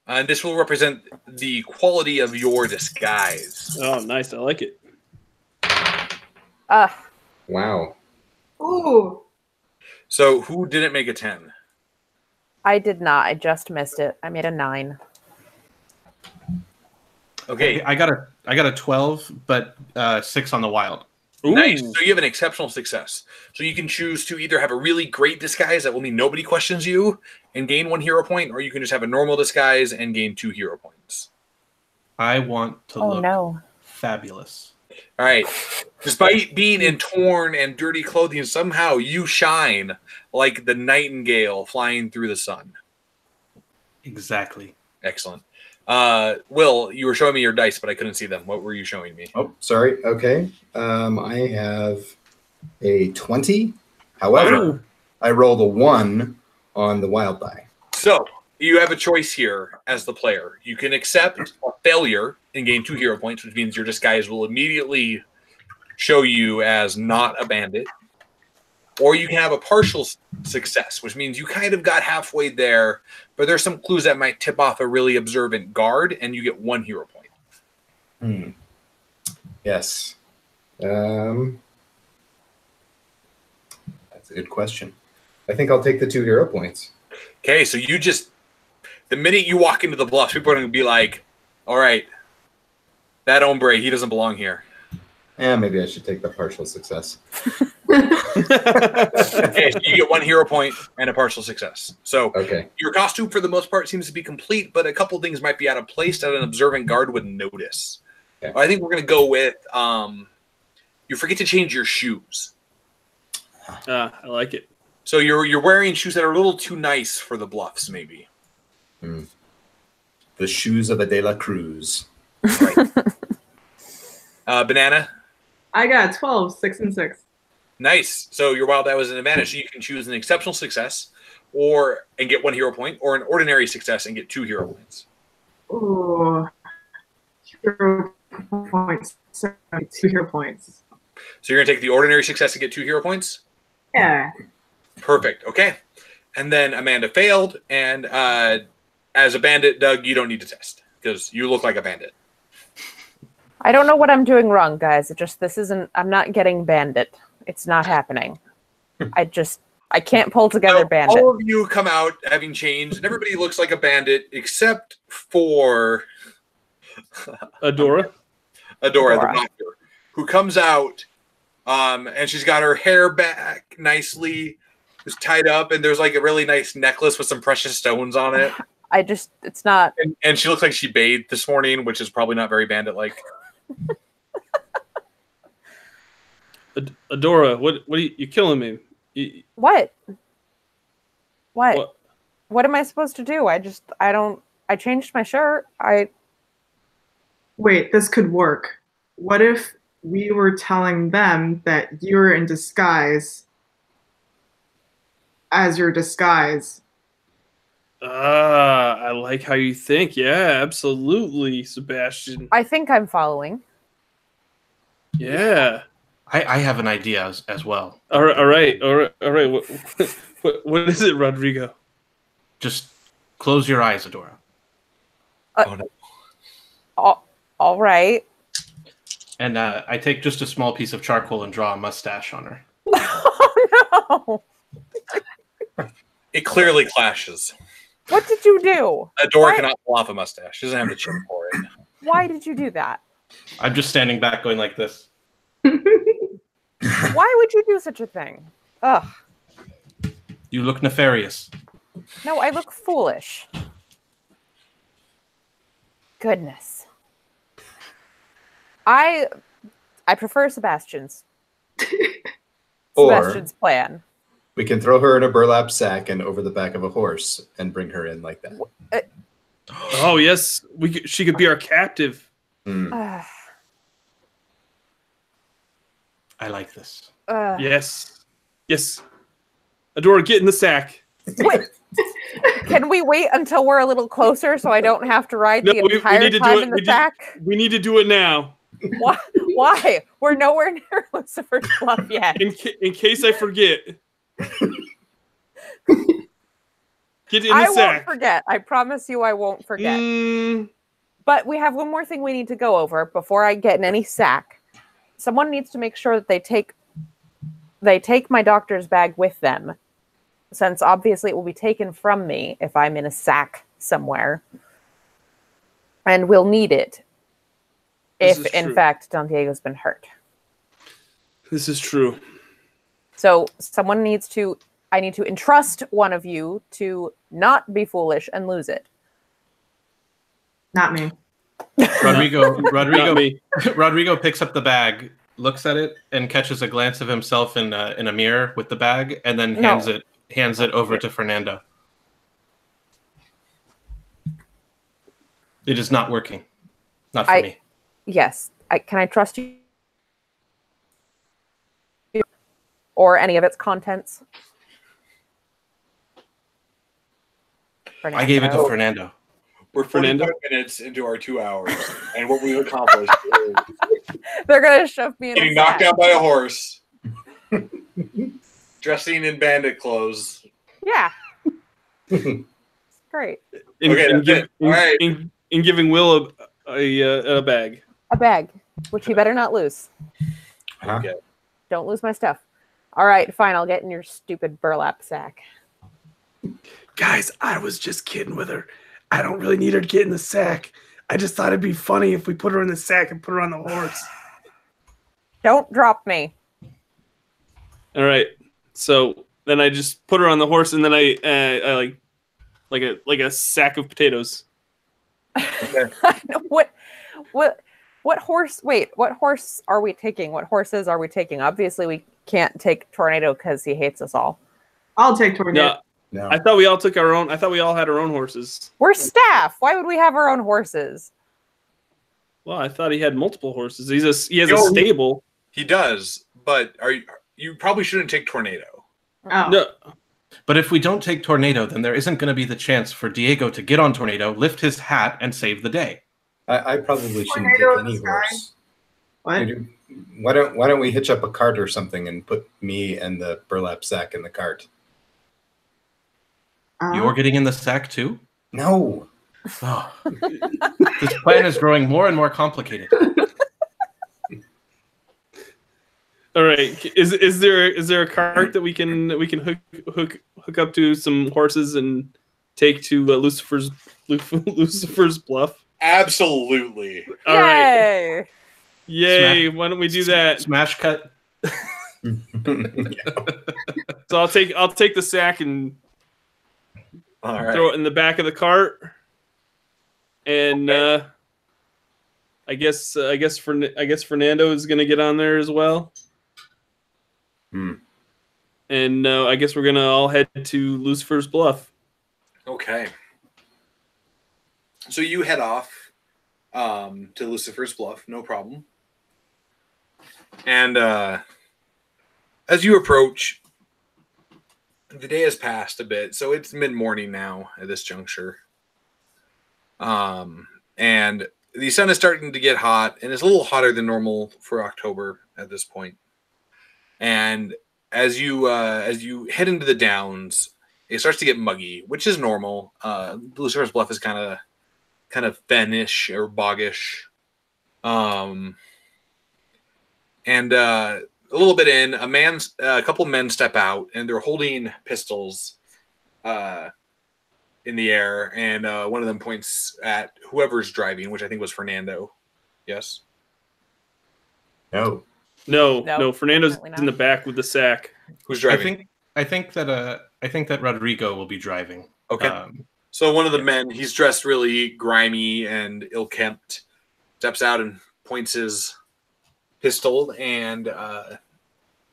And this will represent the quality of your disguise. Oh, nice. I like it. Wow. Ooh. So who didn't make a 10? I did not. I just missed it. I made a 9. Okay. I got a 12, but 6 on the wild. Ooh. Nice. So you have an exceptional success. So you can choose to either have a really great disguise that will mean nobody questions you and gain 1 hero point, or you can just have a normal disguise and gain 2 hero points. I want to look fabulous. All right. Despite being in torn and dirty clothing, somehow you shine like the nightingale flying through the sun. Exactly. Excellent. Will, you were showing me your dice, but I couldn't see them. What were you showing me? Oh, sorry. Okay. I have a 20. However, I rolled a 1 on the wild die. So you have a choice here as the player. You can accept a failure and gain 2 hero points, which means your disguise will immediately show you as not a bandit. Or you can have a partial success, which means you kind of got halfway there, but there's some clues that might tip off a really observant guard, and you get 1 hero point. Yes. That's a good question. I think I'll take the 2 hero points. Okay, so you just, the minute you walk into the bluffs, people are going to be like, all right, that hombre, he doesn't belong here. Yeah, maybe I should take the partial success. Okay, so you get 1 hero point and a partial success. So your costume, for the most part, seems to be complete, but a couple things might be out of place that an observant guard would notice. Okay. I think we're going to go with you forget to change your shoes. I like it. So you're wearing shoes that are a little too nice for the bluffs, maybe. The shoes of a De La Cruz. Right. Banana? I got 12, 6 and 6. Nice. So your wild die was an advantage. So you can choose an exceptional success and get 1 hero point, or an ordinary success and get 2 hero points. Ooh. Hero points. 2 hero points. So you're going to take the ordinary success and get 2 hero points? Yeah. Perfect. Okay. And then Amanda failed. And as a bandit, Doug, you don't need to test because you look like a bandit. I don't know what I'm doing wrong, guys. I'm not getting bandit. It's not happening. I can't pull together bandit. All of you come out having changed, and everybody looks like a bandit except for Adora, the doctor, who comes out, and she's got her hair back nicely, it's tied up, and there's like a really nice necklace with some precious stones on it. It's not. And she looks like she bathed this morning, which is probably not very bandit-like. Adora, what are you killing me? What? What am I supposed to do? I changed my shirt. Wait, this could work. What if we were telling them that you're in disguise as your disguise? I like how you think. Yeah, absolutely, Sebastian. I think I'm following. Yeah. I have an idea as well. All right. What is it, Rodrigo? Just close your eyes, Adora. Oh, no. All right. And I take just a small piece of charcoal and draw a mustache on her. Oh no! It clearly clashes. What did you do? Adora cannot pull off a mustache. She doesn't have the chin for it. Why did you do that? I'm just standing back going like this. Why would you do such a thing? Ugh. You look nefarious. No, I look foolish. Goodness. I prefer Sebastian's Or plan. we can throw her in a burlap sack and over the back of a horse and bring her in like that. Oh yes, she could be our captive. Mm. I like this. Yes. Adora, get in the sack. Wait, can we wait until we're a little closer so I don't have to ride the entire time in the sack? We need to do it now. Why? We're nowhere near Lucifer's Bluff yet. In case I forget. Get in the I sack. won't forget. I promise you I won't forget. But we have one more thing we need to go over before I get in any sack. Someone needs to make sure that they take my doctor's bag with them, since obviously it will be taken from me if I'm in a sack somewhere. And we'll need it if, in fact, Don Diego's been hurt. This is true. So I need to entrust one of you to not be foolish and lose it. Not me. Rodrigo picks up the bag, looks at it, and catches a glance of himself in a mirror with the bag, and then hands it over to Fernando. It is not working. Not for me. Yes. Can I trust you? Or any of its contents? Fernando. I gave it to Fernando. We're 45 minutes into our 2 hours, and what we've accomplished is they're going to shove me in getting knocked down by a horse, dressing in bandit clothes. Yeah. Great. In giving Will a bag. A bag, which you better not lose. Okay. Don't lose my stuff. All right, fine. I'll get in your stupid burlap sack. Guys, I was just kidding with her. I don't really need her to get in the sack. I just thought it'd be funny if we put her in the sack and put her on the horse. Don't drop me. All right. So then I just put her on the horse, and then I like a sack of potatoes. Okay. What horse? Wait, what horse are we taking? What horses are we taking? Obviously, we can't take Tornado because he hates us all. I'll take Tornado. No. I thought we all took our own. I thought we all had our own horses. We're staff. Why would we have our own horses? Well, I thought he had multiple horses. He has a stable. He does, but you probably shouldn't take Tornado. Oh. No. But if we don't take Tornado, then there isn't going to be the chance for Diego to get on Tornado, lift his hat, and save the day. I probably shouldn't Tornado take any in the sky. horse. What? Why don't we hitch up a cart or something and put me and the burlap sack in the cart? You're getting in the sack too? No. Oh. This plan is growing more and more complicated. All right. Is there a cart that we can hook up to some horses and take to Lucifer's Bluff? Absolutely. All Yay! right. Yay! Why don't we do that? Smash cut. So I'll take the sack and throw it in the back of the cart, and I guess Fernando is gonna get on there as well. And I guess we're gonna all head to Lucifer's Bluff. Okay. So you head off to Lucifer's Bluff, no problem. And as you approach, the day has passed a bit, so it's mid-morning now at this juncture. And the sun is starting to get hot, and it's a little hotter than normal for October at this point. And as you head into the downs, it starts to get muggy, which is normal. Lucifer's Bluff is kind of fenish or boggish. And a little bit in, a couple men step out, and they're holding pistols in the air, and one of them points at whoever's driving, which I think was Fernando. Yes? No. No. Fernando's Apparently not. in the back with the sack. Who's driving? I think that Rodrigo will be driving. Okay. So one of the men, he's dressed really grimy and ill-kempt, steps out and points his pistol and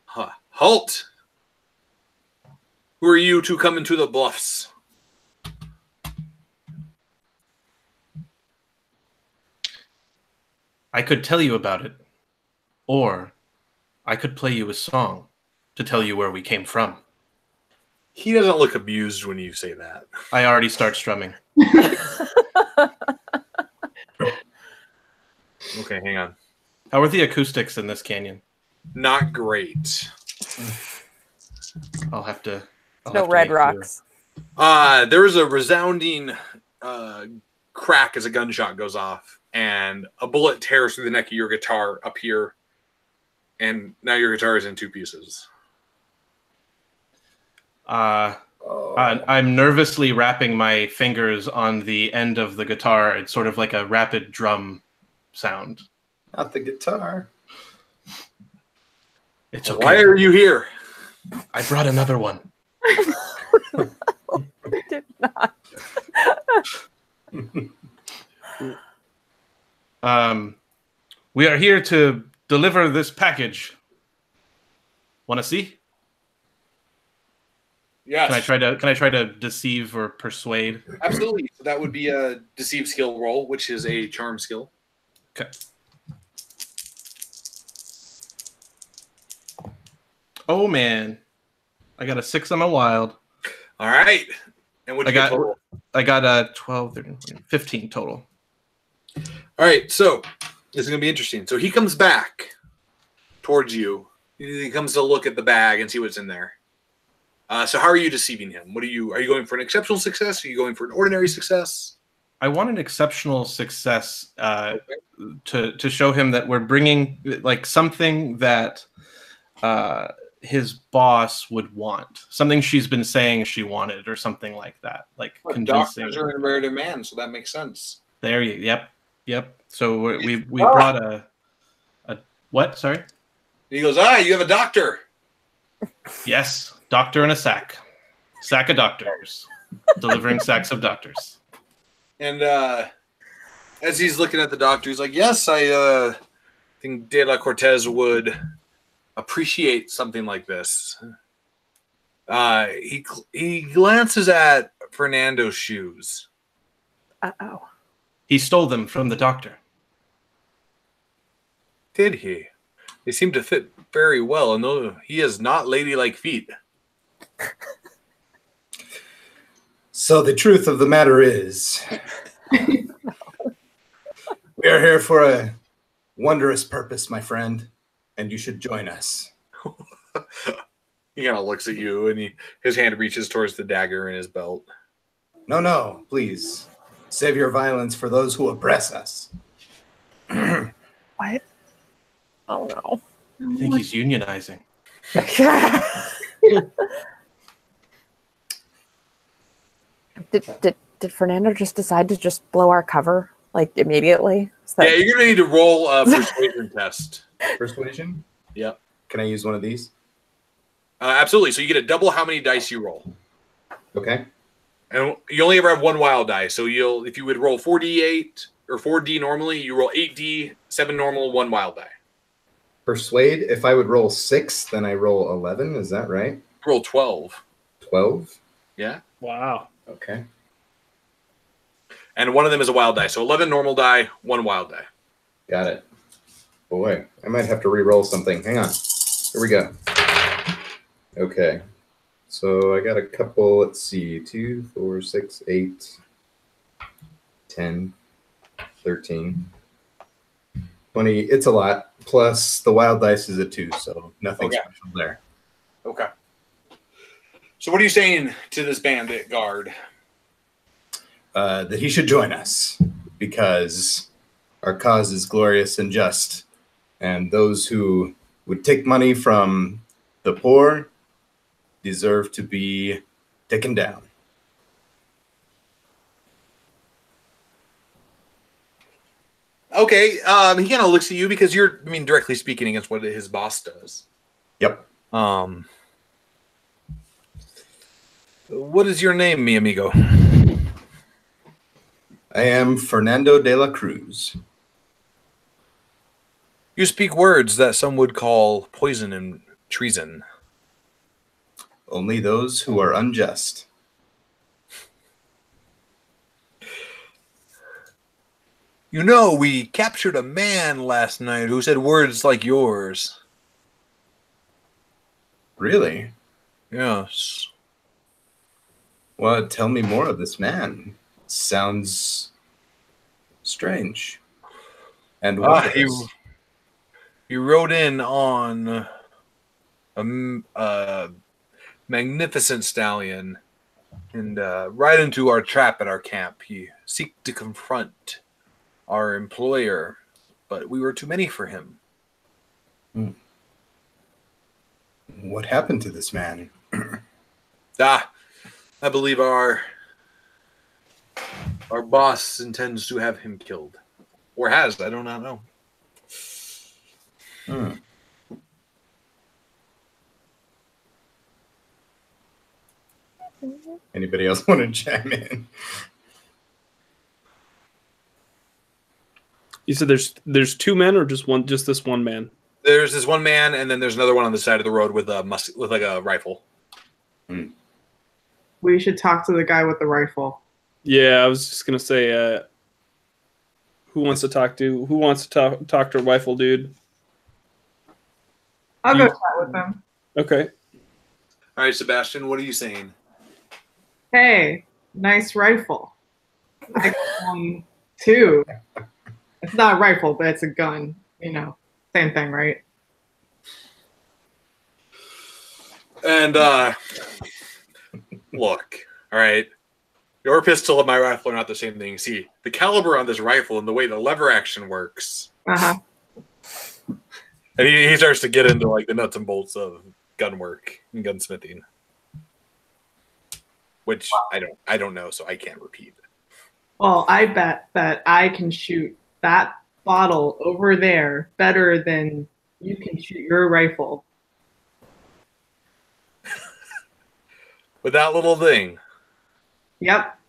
halt. Who are you to come into the bluffs? I could tell you about it, or I could play you a song to tell you where we came from. He doesn't look amused when you say that. I already start strumming. Okay, hang on. How are the acoustics in this canyon? Not great. I'll have to No red make rocks. There is a resounding crack as a gunshot goes off, and a bullet tears through the neck of your guitar up here, and now your guitar is in two pieces. I'm nervously wrapping my fingers on the end of the guitar. It's sort of like a rapid drum sound. Not the guitar. It's okay. Why are you here? I brought another one. I did not. We are here to deliver this package. Want to see? Yes. Can I try to deceive or persuade? Absolutely. So that would be a deceive skill roll, which is a charm skill. Okay. Oh man, I got a 6 on my wild. All right. And what I you get got total? I got a 12, 13, 14, 15 total. All right. So this is going to be interesting. So he comes back towards you. He comes to look at the bag and see what's in there. So how are you deceiving him? Are you going for an exceptional success? Are you going for an ordinary success? I want an exceptional success to show him that we're bringing like something that his boss would want, something she's been saying she wanted, or something like that. Like convincing. Doctors are in rare demand, so that makes sense. There you. Yep. So we brought a what? Sorry. He goes, you have a doctor. Yes, doctor in a sack of doctors, delivering sacks of doctors. And as he's looking at the doctor, he's like, yes, I think De La Cortez would appreciate something like this. He glances at Fernando's shoes. Uh-oh. He stole them from the doctor. Did he? They seem to fit very well, and though he has not ladylike feet. So the truth of the matter is, we are here for a wondrous purpose, my friend, and you should join us. He kind of looks at you, and his hand reaches towards the dagger in his belt. No, please. Save your violence for those who oppress us. What? Oh no. I think he's unionizing. Did Fernando just decide to just blow our cover like immediately? Yeah, you're gonna need to roll a persuasion test. Persuasion? Yep. Can I use one of these? Absolutely. So you get a double how many dice you roll. Okay. And you only ever have one wild die. So if you would roll 4d8 or 4d normally, you roll 8d, 7 normal, 1 wild die. Persuade, if I would roll 6, then I roll 11. Is that right? Roll 12. 12? Yeah. Wow. Okay. And one of them is a wild die. So 11 normal die, 1 wild die. Got it. Boy, I might have to re-roll something. Hang on. Here we go. Okay. So I got a couple, let's see, 2, 4, 6, 8, 10, 13, 20. It's a lot. Plus the wild dice is a 2, so nothing special there. Okay. So what are you saying to this bandit guard? That he should join us because our cause is glorious and just, and those who would take money from the poor deserve to be taken down. Okay, he kind of looks at you because you're, I mean, directly speaking against what his boss does. Yep. What is your name, mi amigo? I am Fernando de la Cruz. You speak words that some would call poison and treason. Only those who are unjust. You know, we captured a man last night who said words like yours. Really? Yes. Well, tell me more of this man. Sounds strange. And he rode in on a magnificent stallion and right into our trap at our camp. He seeked to confront our employer, but we were too many for him. What happened to this man? I believe our boss intends to have him killed. Or has, I do not know. Anybody else want to chime in? You said there's 2 men or just this one man? There's this one man, and then there's another one on the side of the road with a like a rifle. We should talk to the guy with the rifle. Yeah, I was just gonna say, who wants to talk to a rifle dude? I'll go chat with him. Okay. All right, Sebastian, what are you saying? Hey, nice rifle. I got one too. It's not a rifle, but it's a gun. You know, same thing, right? And look, all right, your pistol and my rifle are not the same thing. See, the caliber on this rifle and the way the lever action works. And he starts to get into like the nuts and bolts of gun work and gunsmithing, which I don't know, so I can't repeat. Well, I bet that I can shoot that bottle over there better than you can shoot your rifle. With that little thing. Yep.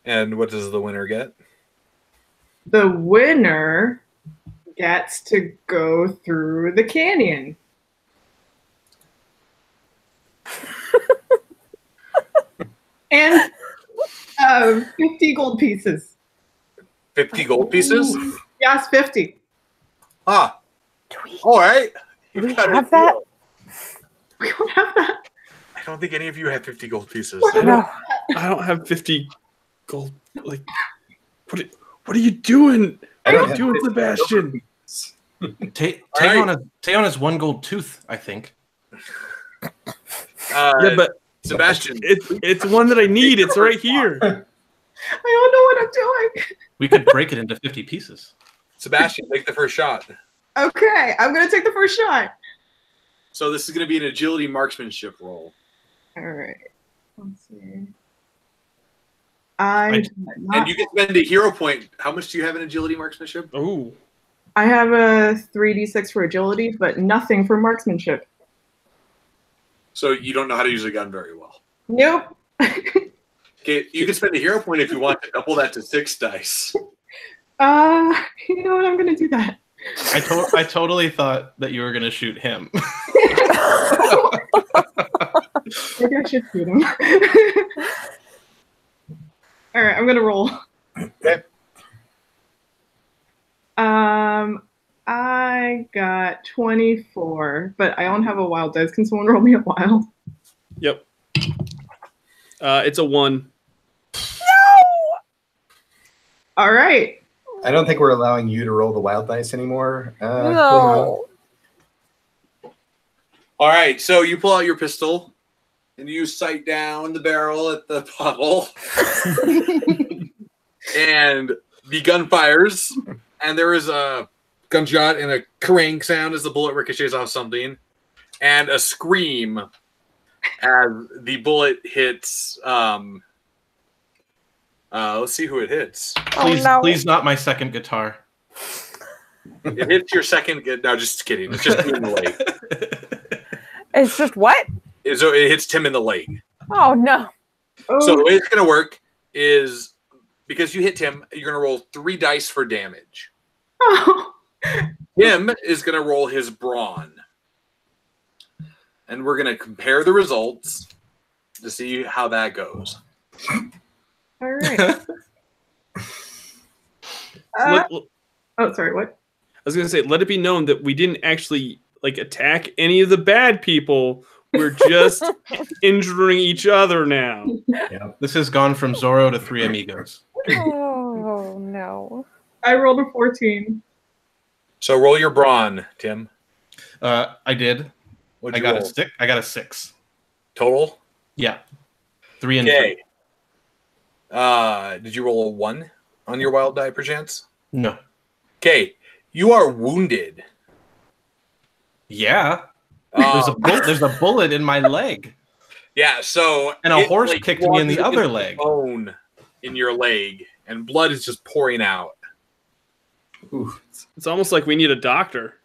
And what does the winner get? The winner gets to go through the canyon. And 50 gold pieces. 50 gold pieces? Yes, 50. Ah. All right. Do we have that? We don't have that. I don't think any of you have 50 gold pieces. No. I don't have 50 gold. Like, what are you doing? What are you doing, Sebastian? Tayon has 1 gold tooth, I think. Yeah, but Sebastian, it's one that I need. It's right here. I don't know what I'm doing. We could break it into 50 pieces. Sebastian, take the first shot. Okay, I'm going to take the first shot. So this is going to be an agility marksmanship roll. All right. Let's see. And you can spend a hero point. How much do you have in agility marksmanship? Oh. I have a 3d6 for agility, but nothing for marksmanship. So you don't know how to use a gun very well. Nope. Okay, you can spend a hero point if you want to double that to 6 dice. You know what? I'm going to do that. I totally thought that you were going to shoot him. Maybe I should shoot him. All right, I'm gonna roll. Okay. I got 24, but I don't have a wild dice. Can someone roll me a wild? Yep. It's a 1. All right. I don't think we're allowing you to roll the wild dice anymore. No. All right, so you pull out your pistol and you sight down the barrel at the bottle, and the gun fires, and there is a gunshot and a crank sound as the bullet ricochets off something, and a scream as the bullet hits. Let's see who it hits. Please, no. please, not my second guitar. It hits your second. No, just kidding. It's just Tim in the leg. It's just what? So it hits Tim in the leg. Oh no. So the way it's going to work is because you hit Tim, you're going to roll 3 dice for damage. Oh. Tim is going to roll his brawn. And we're going to compare the results to see how that goes. All right. Oh, sorry. What? I was gonna say, let it be known that we didn't actually attack any of the bad people. We're just injuring each other now. Yeah. This has gone from Zorro to Three Amigos. Oh no. I rolled a 14. So roll your brawn, Tim. I did. What'd I you got roll? a stick. I got a 6. Total? Yeah. 3 and Okay. 3. Did you roll a 1 on your wild die perchance? No. Okay. You are wounded. Yeah. Um, There's a bullet in my leg. Yeah, so And a it, horse kicked me in the plugs other into leg. Bone in your leg, and blood is just pouring out. Ooh. It's almost like we need a doctor.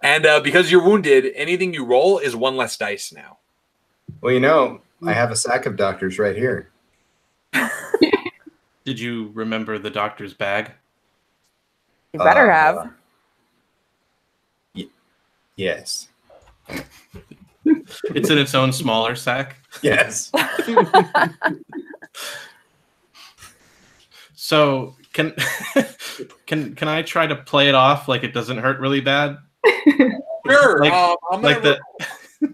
And because you're wounded, anything you roll is 1 less dice now. Well, I have a sack of doctors right here. Did you remember the doctor's bag? You better have. Yes. It's in its own smaller sack. Yes. So can I try to play it off like it doesn't hurt really bad? Sure. Like- I'm Like gonna the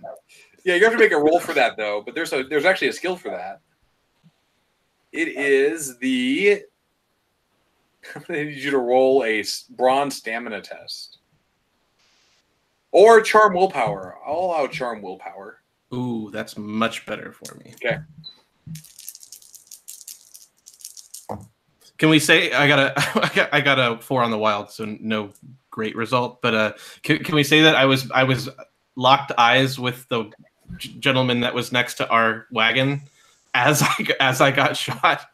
Yeah, you have to make a roll for that though. But there's actually a skill for that. It is the. I'm gonna need you to roll a brawn stamina test, or charm willpower. I'll allow charm willpower. Ooh, that's much better for me. Okay. Can we say I got a 4 on the wild, so no great result. But can we say that I was locked eyes with the gentleman that was next to our wagon as I got shot?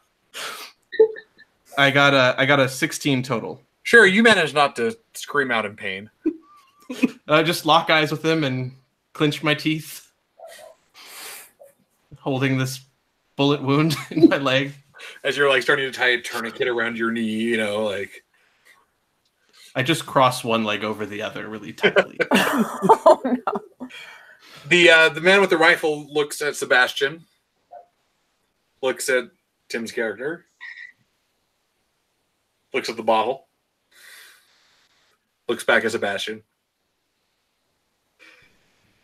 I got a 16 total. Sure, you managed not to scream out in pain. Just lock eyes with him and clench my teeth, holding this bullet wound in my leg. As you're starting to tie a tourniquet around your knee, I just cross one leg over the other really tightly. Oh no. The man with the rifle looks at Sebastian, looks at Tim's character, looks at the bottle, looks back at Sebastian.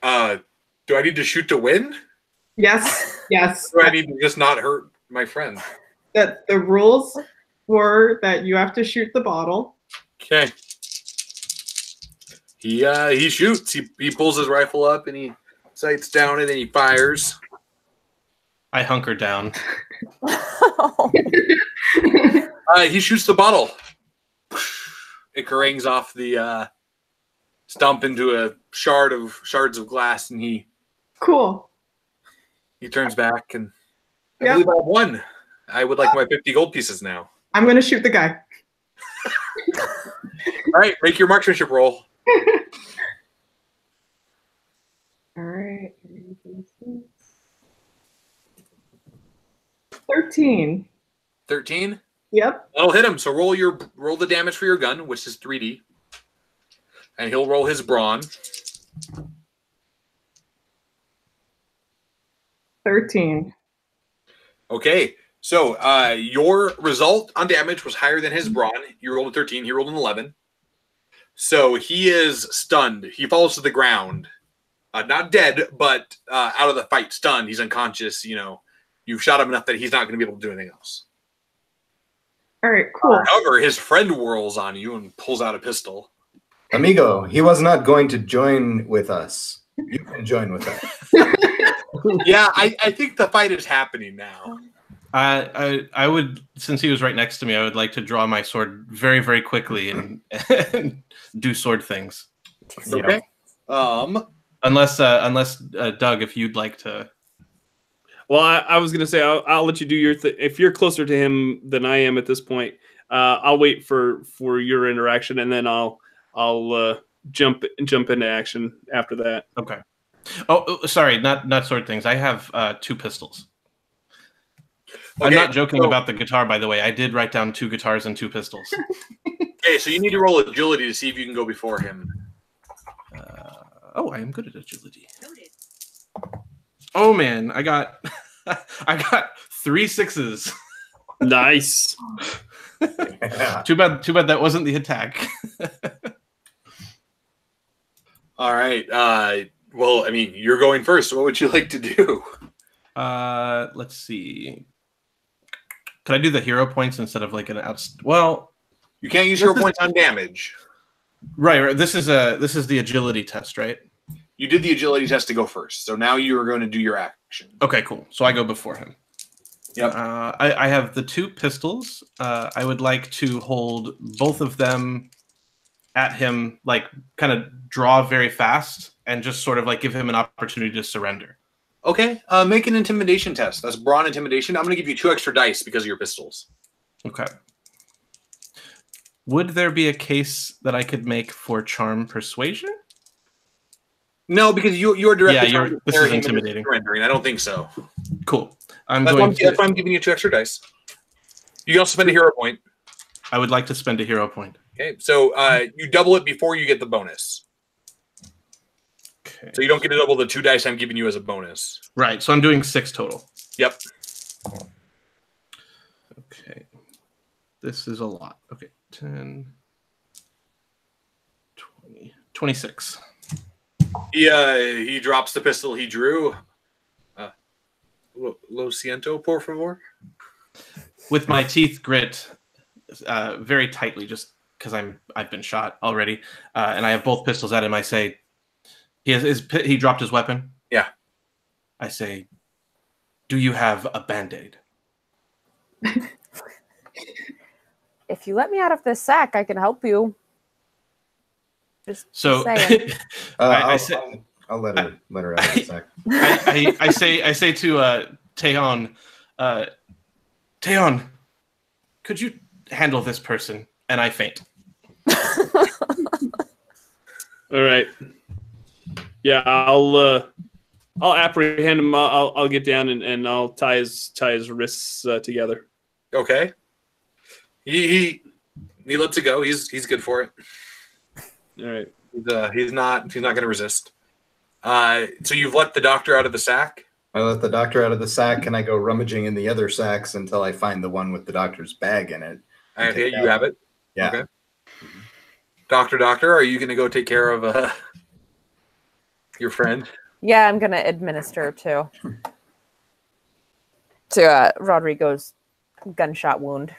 Do I need to shoot to win? Yes. Yes. Or do I need to just not hurt my friend? That the rules were that you have to shoot the bottle. Okay. He shoots. He pulls his rifle up and he sights down it and he fires. I hunker down. He shoots the bottle. It carangs off the stump into a shards of glass, and he Cool. turns back and I Yep. believe I won. I would like my 50 gold pieces now. I'm going to shoot the guy. All right, make your marksmanship roll. All right. 13. 13. Yep. That'll hit him. So roll the damage for your gun, which is 3d, and he'll roll his brawn. 13. Okay, So your result on damage was higher than his brawn. You rolled a 13. He rolled an 11. So he is stunned. He falls to the ground. Not dead, but out of the fight, stunned. He's unconscious. You know, you've shot him enough that he's not going to be able to do anything else. All right, cool. However, his friend whirls on you and pulls out a pistol. Amigo, he was not going to join with us. You can join with us. Yeah, I think the fight is happening now. I would, since he was right next to me, I would like to draw my sword very, very quickly and do sword things. Okay. Unless Doug, if you'd like to. Well, I was gonna say I'll let you do your thing. If you're closer to him than I am at this point, I'll wait for your interaction, and then I'll jump into action after that. Okay. Oh, sorry, not sword things. I have 2 pistols. Okay, I'm not joking about the guitar, by the way. I did write down 2 guitars and 2 pistols. Okay, so you need to roll agility to see if you can go before him. I am good at agility. Oh man, I got 3 6s. Nice. Too bad that wasn't the attack. All right. Well, I mean, you're going first. What would you like to do? Let's see. Could I do the hero points instead of like an Well, you can't use hero points on damage. Right. This is the agility test, right? You did the agility test to go first, so now you are going to do your action. Okay, cool. So I go before him. Yep. I have the 2 pistols. I would like to hold both of them at him, like kind of draw very fast and just sort of like give him an opportunity to surrender. Okay. Make an intimidation test. That's brawn intimidation. I'm going to give you 2 extra dice because of your pistols. Okay. Would there be a case that I could make for charm persuasion? No, because you're directly. Yeah, this is intimidating. Surrendering. I don't think so. Cool. That's why I'm giving you 2 extra dice. You can also spend a hero point. I would like to spend a hero point. Okay, so you double it before you get the bonus. Okay. So you don't get to double the 2 dice I'm giving you as a bonus. Right. So I'm doing 6 total. Yep. Okay. This is a lot. Okay. 10, 20, 26. He drops the pistol he drew. Lo siento, por favor. With my teeth grit very tightly, just because I've been shot already, and I have both pistols at him. I say, he dropped his weapon. Yeah. I say, do you have a Band-Aid? If you let me out of this sack, I can help you. Just saying. I'll let her out in a sec. I say to Teon, Teon, could you handle this person? And I faint. All right. Yeah, I'll apprehend him. I'll get down and I'll tie his wrists together. Okay. He lets it go. He's good for it. All right. He's not going to resist. So you've let the doctor out of the sack? I let the doctor out of the sack, and I go rummaging in the other sacks until I find the one with the doctor's bag in it. Okay, you have it? Yeah. Okay. Doctor, are you going to go take care of your friend? Yeah, I'm going to administer to Rodrigo's gunshot wound.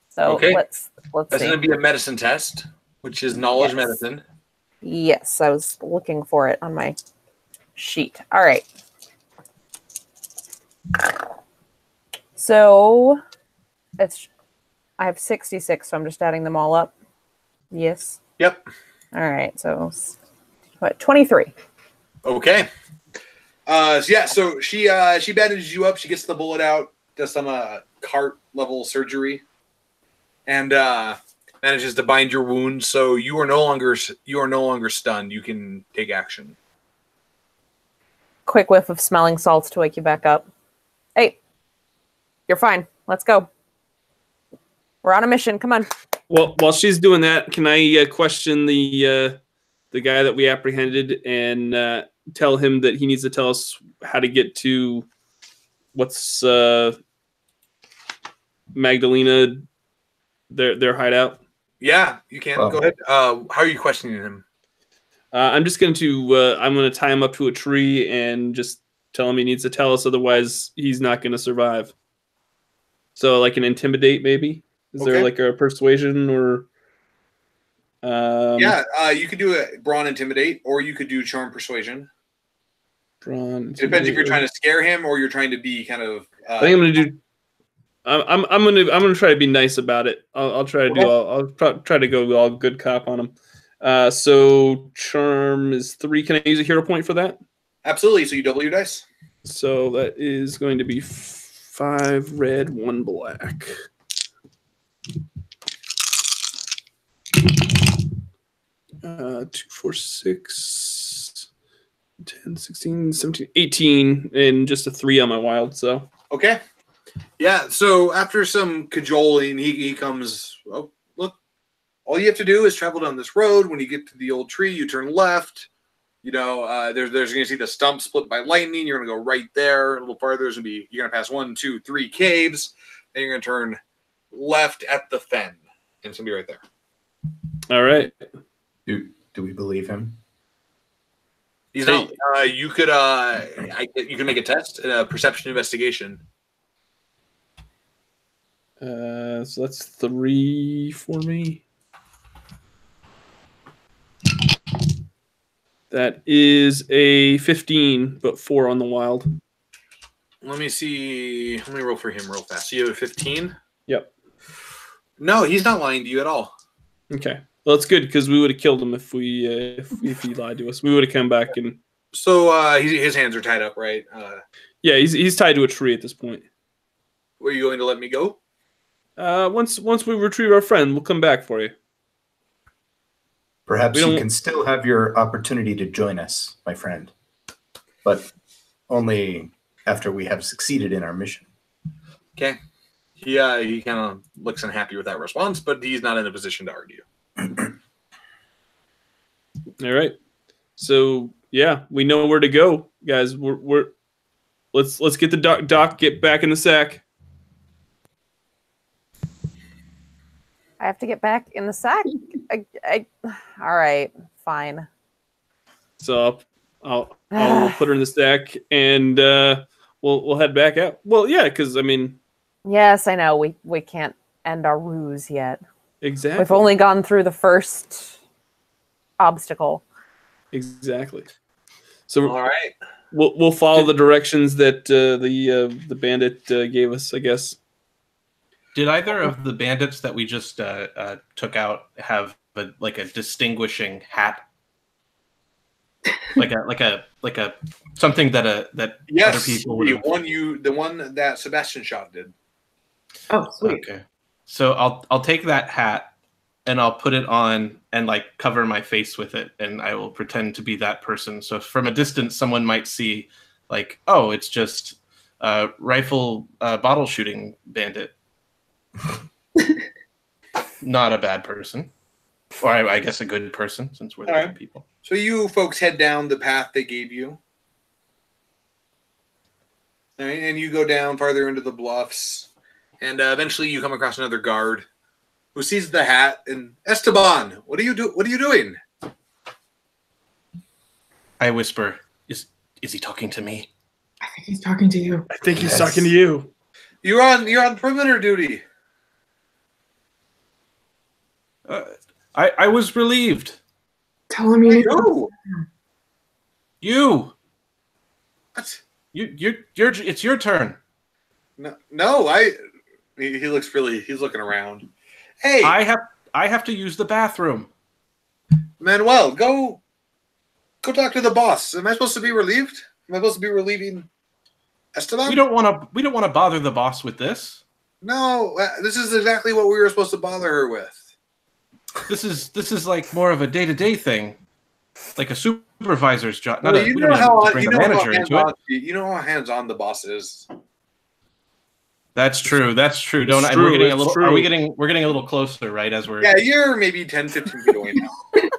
So okay. let's That's see. going to be a medicine test, which is knowledge medicine. Yes, I was looking for it on my sheet. All right. So I have 66, so I'm just adding them all up. Yes. Yep. All right. So what? 23. Okay. So she bandages you up. She gets the bullet out, does some cart level surgery, and manages to bind your wound. So you are no longer stunned. You can take action. Quick whiff of smelling salts to wake you back up. Hey, you're fine. Let's go. We're on a mission. Come on. Well, while she's doing that, can I question the guy that we apprehended and tell him that he needs to tell us how to get to what's Magdalena, their hideout? Yeah, you can. Go ahead. How are you questioning him? I'm just going to I'm going to tie him up to a tree and just tell him he needs to tell us, otherwise he's not going to survive. So like an intimidate, maybe? Is there like a persuasion or? You could do a brawn intimidate, or you could do charm persuasion. Brawn. It depends if you're trying to scare him or you're trying to be kind of. I think I'm going to do. I'm gonna try to be nice about it. I'll try to do. I'll try to go all good cop on him. So charm is 3. Can I use a hero point for that? Absolutely. So you double your dice. So that is going to be 5 red, 1 black. Uh, 2, 4, 6, 10, 16, 17, 18, and just a 3 on my wild. So okay. Yeah, so after some cajoling, he comes, oh, look, all you have to do is travel down this road. When you get to the old tree, you turn left. You know, there's going to see the stump split by lightning. You're going to go right there. A little farther, you're going to pass 1, 2, 3 caves. Then you're going to turn left at the fen. And it's going to be right there. All right. Do we believe him? He's not. You could make a test, a perception investigation. So that's 3 for me. That is a 15, but 4 on the wild. Let me see. Let me roll for him real fast. So you have a 15? Yep. No, he's not lying to you at all. Okay. Well, it's good because we would have killed him if he lied to us. We would have come back and. So his hands are tied up, right? Yeah, he's tied to a tree at this point. Were you going to let me go? Once we retrieve our friend, we'll come back for you. Perhaps you can still have your opportunity to join us, my friend, but only after we have succeeded in our mission. Okay. He kind of looks unhappy with that response, but he's not in a position to argue. All right. So yeah, we know where to go, guys. Let's get the doc get back in the sack. I have to get back in the sack. All right, fine. So I'll put her in the sack and we'll head back out. Well, yeah, because I mean. Yes, I know. We can't end our ruse yet. Exactly. We've only gone through the first obstacle. Exactly. So all right, we'll follow the directions that the bandit gave us, I guess. Did either of the bandits that we just took out have a distinguishing hat, like a something that yes, other people would? The one that Sebastian shot did. Oh, sweet. Okay, so I'll take that hat and I'll put it on and cover my face with it, and I will pretend to be that person. So from a distance, someone might see oh, it's just a rifle bottle shooting bandit. Not a bad person, or I guess a good person, since we're the good people. So you folks head down the path they gave you, and you go down farther into the bluffs, and eventually you come across another guard who sees the hat. And Esteban, what are you doing? I whisper, "Is he talking to me?" I think he's talking to you. I think he's talking to you. You're on perimeter duty. I was relieved. Tell him You. What? It's your turn. No. He looks he's looking around. Hey, I have to use the bathroom. Manuel, go talk to the boss. Am I supposed to be relieved? Am I supposed to be relieving Esteban? We don't want to bother the boss with this. No, this is exactly what we were supposed to bother her with. This is more of a day-to-day thing, like a supervisor's job. You know how hands-on the boss is. That's true. Don't I? We're getting a little closer, right? As we're you're maybe 10, 15 feet away now.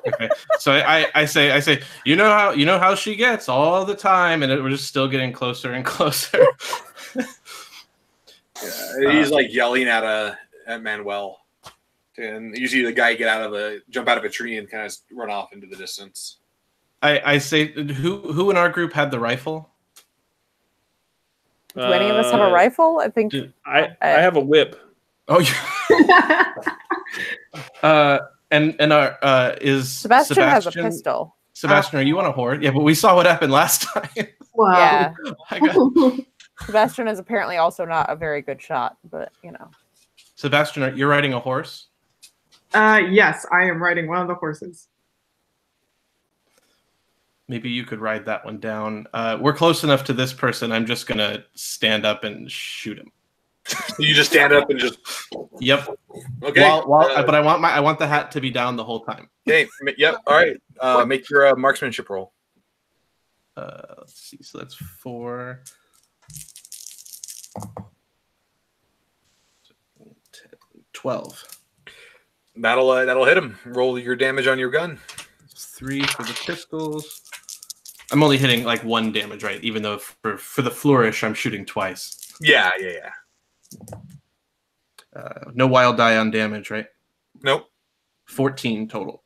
Okay. So I say, you know how she gets all the time, and we're just still getting closer and closer. He's like yelling at Manuel, and usually the guy jump out of a tree and kind of run off into the distance. I say, who in our group had the rifle? Do any of us have a rifle? I think I have a whip. Oh, yeah. And our is Sebastian has a pistol. Sebastian, are you on a horse? Yeah, but we saw what happened last time. Wow. Yeah. Sebastian is apparently also not a very good shot, but you know. Sebastian, you're riding a horse? Yes, I am riding one of the horses. Maybe you could ride that one down. We're close enough to this person. I'm just gonna stand up and shoot him. You just stand up and just. Yep. Okay. But I want the hat to be down the whole time. Okay. Yep. All right. Make your marksmanship roll. Let's see. So that's 4. 12. That'll hit him. Roll your damage on your gun. 3 for the pistols. I'm only hitting like 1 damage, right? Even though for the flourish, I'm shooting twice. Yeah. No wild die on damage, right? Nope. 14 total.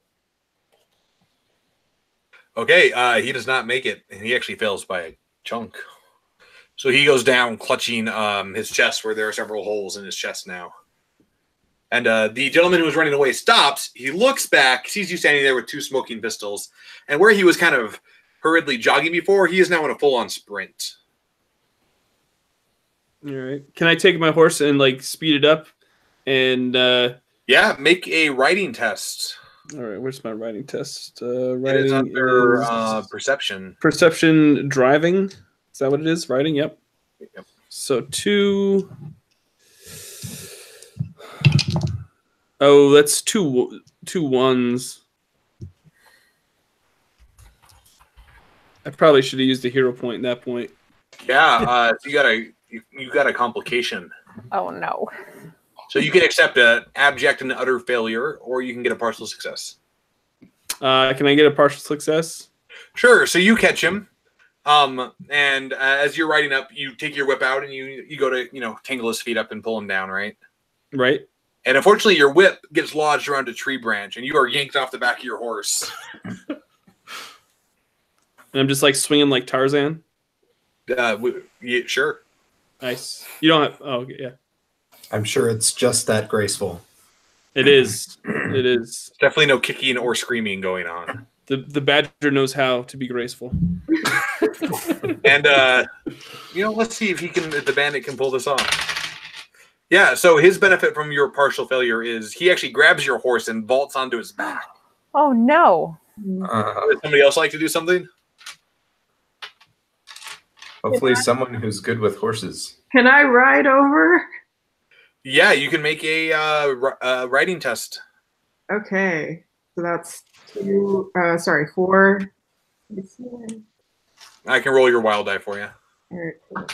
Okay, he does not make it, and he actually fails by a chunk. So he goes down, clutching his chest, where there are several holes in his chest now. And the gentleman who was running away stops. He looks back, sees you standing there with 2 smoking pistols, and where he was kind of hurriedly jogging before, he is now in a full-on sprint. All right. Can I take my horse and like speed it up? And yeah, make a riding test. All right. Where's my riding test? Riding Riding is under perception. Perception, driving. Is that what it is? Riding. Yep. Yep. So 2. Oh, that's two ones. I probably should have used a hero point at that point. Yeah, you got a complication. Oh no. So you can accept an abject and utter failure, or you can get a partial success. Can I get a partial success? Sure. So you catch him, and as you're riding up, you take your whip out and you go to tangle his feet up and pull him down, right? Right. And unfortunately, your whip gets lodged around a tree branch, and you are yanked off the back of your horse. And I'm just like swinging like Tarzan. Yeah, sure. Nice. You don't have. Oh, okay, yeah. I'm sure it's just that graceful. It is. It is. Definitely no kicking or screaming going on. The badger knows how to be graceful. And let's see if the bandit can pull this off. Yeah, so his benefit from your partial failure is he actually grabs your horse and vaults onto his back. Oh no. Would somebody else like to do something? Hopefully someone who's good with horses. Can I ride over? Yeah, you can make a riding test. Okay. So that's 4. I can roll your wild die for you. All right. Cool.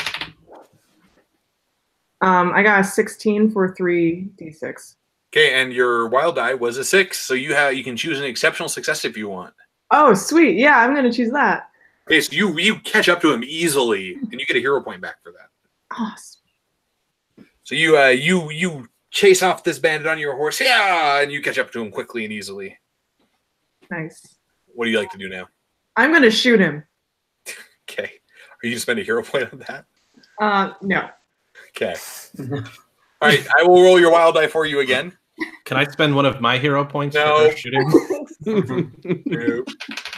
I got a 16 for 3d6. Okay, and your wild die was a 6, so you can choose an exceptional success if you want. Oh, sweet. Yeah, I'm going to choose that. Okay, so you catch up to him easily, and you get a hero point back for that. Awesome. So you chase off this bandit on your horse, yeah, and you catch up to him quickly and easily. Nice. What do you like to do now? I'm going to shoot him. Okay. Are you going to spend a hero point on that? No. Okay. All right, I will roll your wild die for you again. Can I spend one of my hero points No. for shooting? Nope.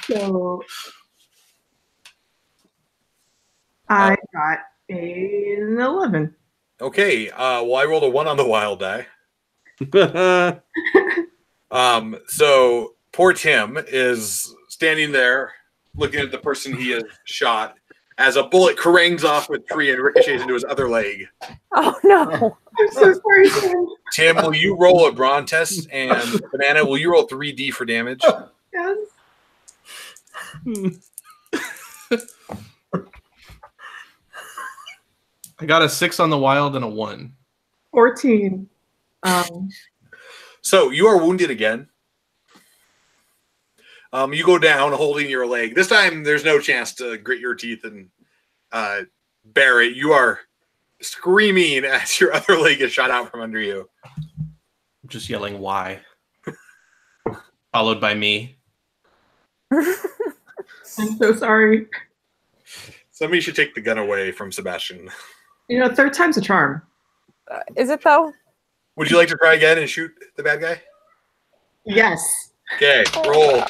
So I got an 11. Okay, well, I rolled a 1 on the wild die. So poor Tim is standing there looking at the person he has shot as a bullet carangs off a tree and ricochets into his other leg. Oh no. I'm so sorry, Tim. Tim, will you roll a brawn test? And Banana, will you roll 3D for damage? Yes. I got a 6 on the wild and a 1. 14. So you are wounded again. You go down holding your leg. This time, there's no chance to grit your teeth and bear it. You are screaming as your other leg is shot out from under you. Just yelling, "Why?" Followed by me. I'm so sorry. Somebody should take the gun away from Sebastian. You know, third time's a charm. Is it though? Would you like to try again and shoot the bad guy? Yes. Okay, roll.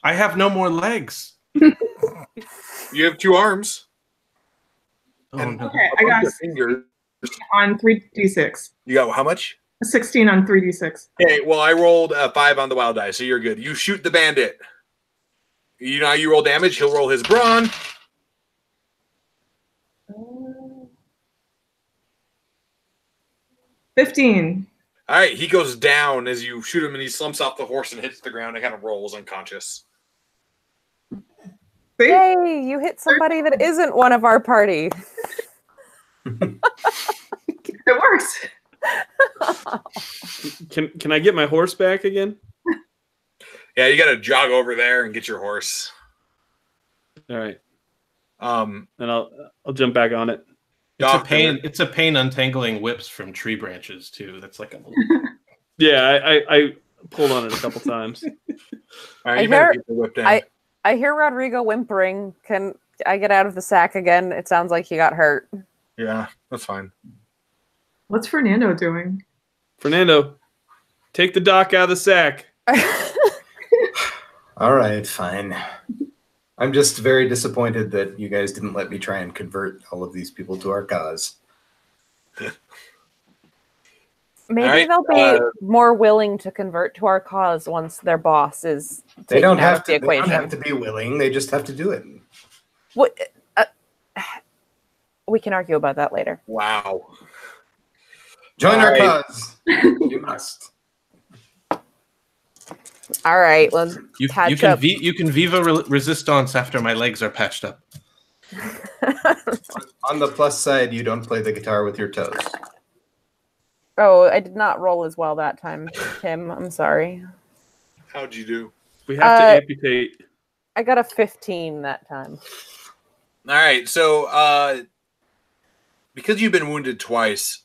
I have no more legs. You have 2 arms. Oh, And no. Okay, I got your fingers. on 3d6. You got how much? 16 on 3d6. Okay, well, I rolled a 5 on the wild die, so you're good. You shoot the bandit. You know how you roll damage? He'll roll his brawn. 15. All right, he goes down as you shoot him, and he slumps off the horse and hits the ground and kind of rolls unconscious. See? Yay! You hit somebody that isn't one of our party. It works. Can I get my horse back again? Yeah, you got to jog over there and get your horse. All right, Um, and I'll jump back on it. It's a Doctor. pain. It's a pain untangling whips from tree branches too. That's like a little... Yeah, I pulled on it a couple times. all right, I you better hear- get the whip down. I hear Rodrigo whimpering. Can I get out of the sack again? It sounds like he got hurt. Yeah, that's fine. What's Fernando doing? Fernando, take the doc out of the sack. All right, fine. I'm just very disappointed that you guys didn't let me try and convert all of these people to our cause. Maybe All right, they'll be more willing to convert to our cause once their boss is They taken don't out have of the to. They don't equation. have to be willing. They just have to do it. What, we can argue about that later. Wow. Join All our right. cause. You must. All right, well, You catch can up. you can viva resistance after my legs are patched up. On the plus side, you don't play the guitar with your toes. Oh, I did not roll as well that time, Tim. I'm sorry. How'd you do? We have to amputate. I got a 15 that time. All right, so because you've been wounded twice,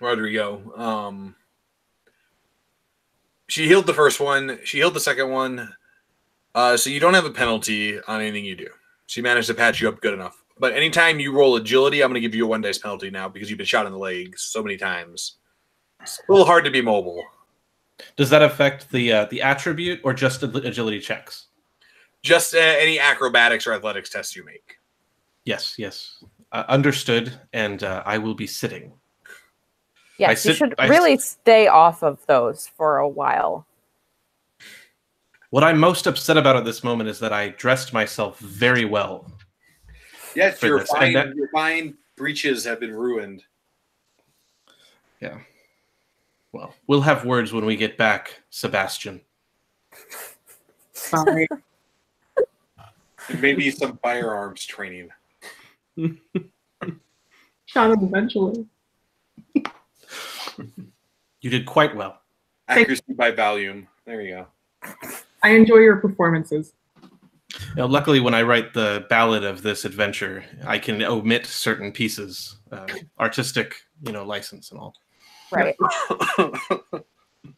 Rodrigo, she healed the first one. She healed the second one. So you don't have a penalty on anything you do. She managed to patch you up good enough. But anytime you roll agility, I'm going to give you a 1 dice penalty now because you've been shot in the legs so many times. It's a little hard to be mobile. Does that affect the attribute or just agility checks? Just any acrobatics or athletics tests you make. Yes. Understood. And I will be sitting. Yes, you should really stay off of those for a while. What I'm most upset about at this moment is that I dressed myself very well. Yes, For your this, and that- fine breeches have been ruined. Yeah. Well, we'll have words when we get back, Sebastian. Sorry. And maybe some firearms training. Shot him eventually. You did quite well. Accuracy by volume. There you go. I enjoy your performances. Now, luckily, when I write the ballad of this adventure, I can omit certain pieces, artistic, license and all. Right.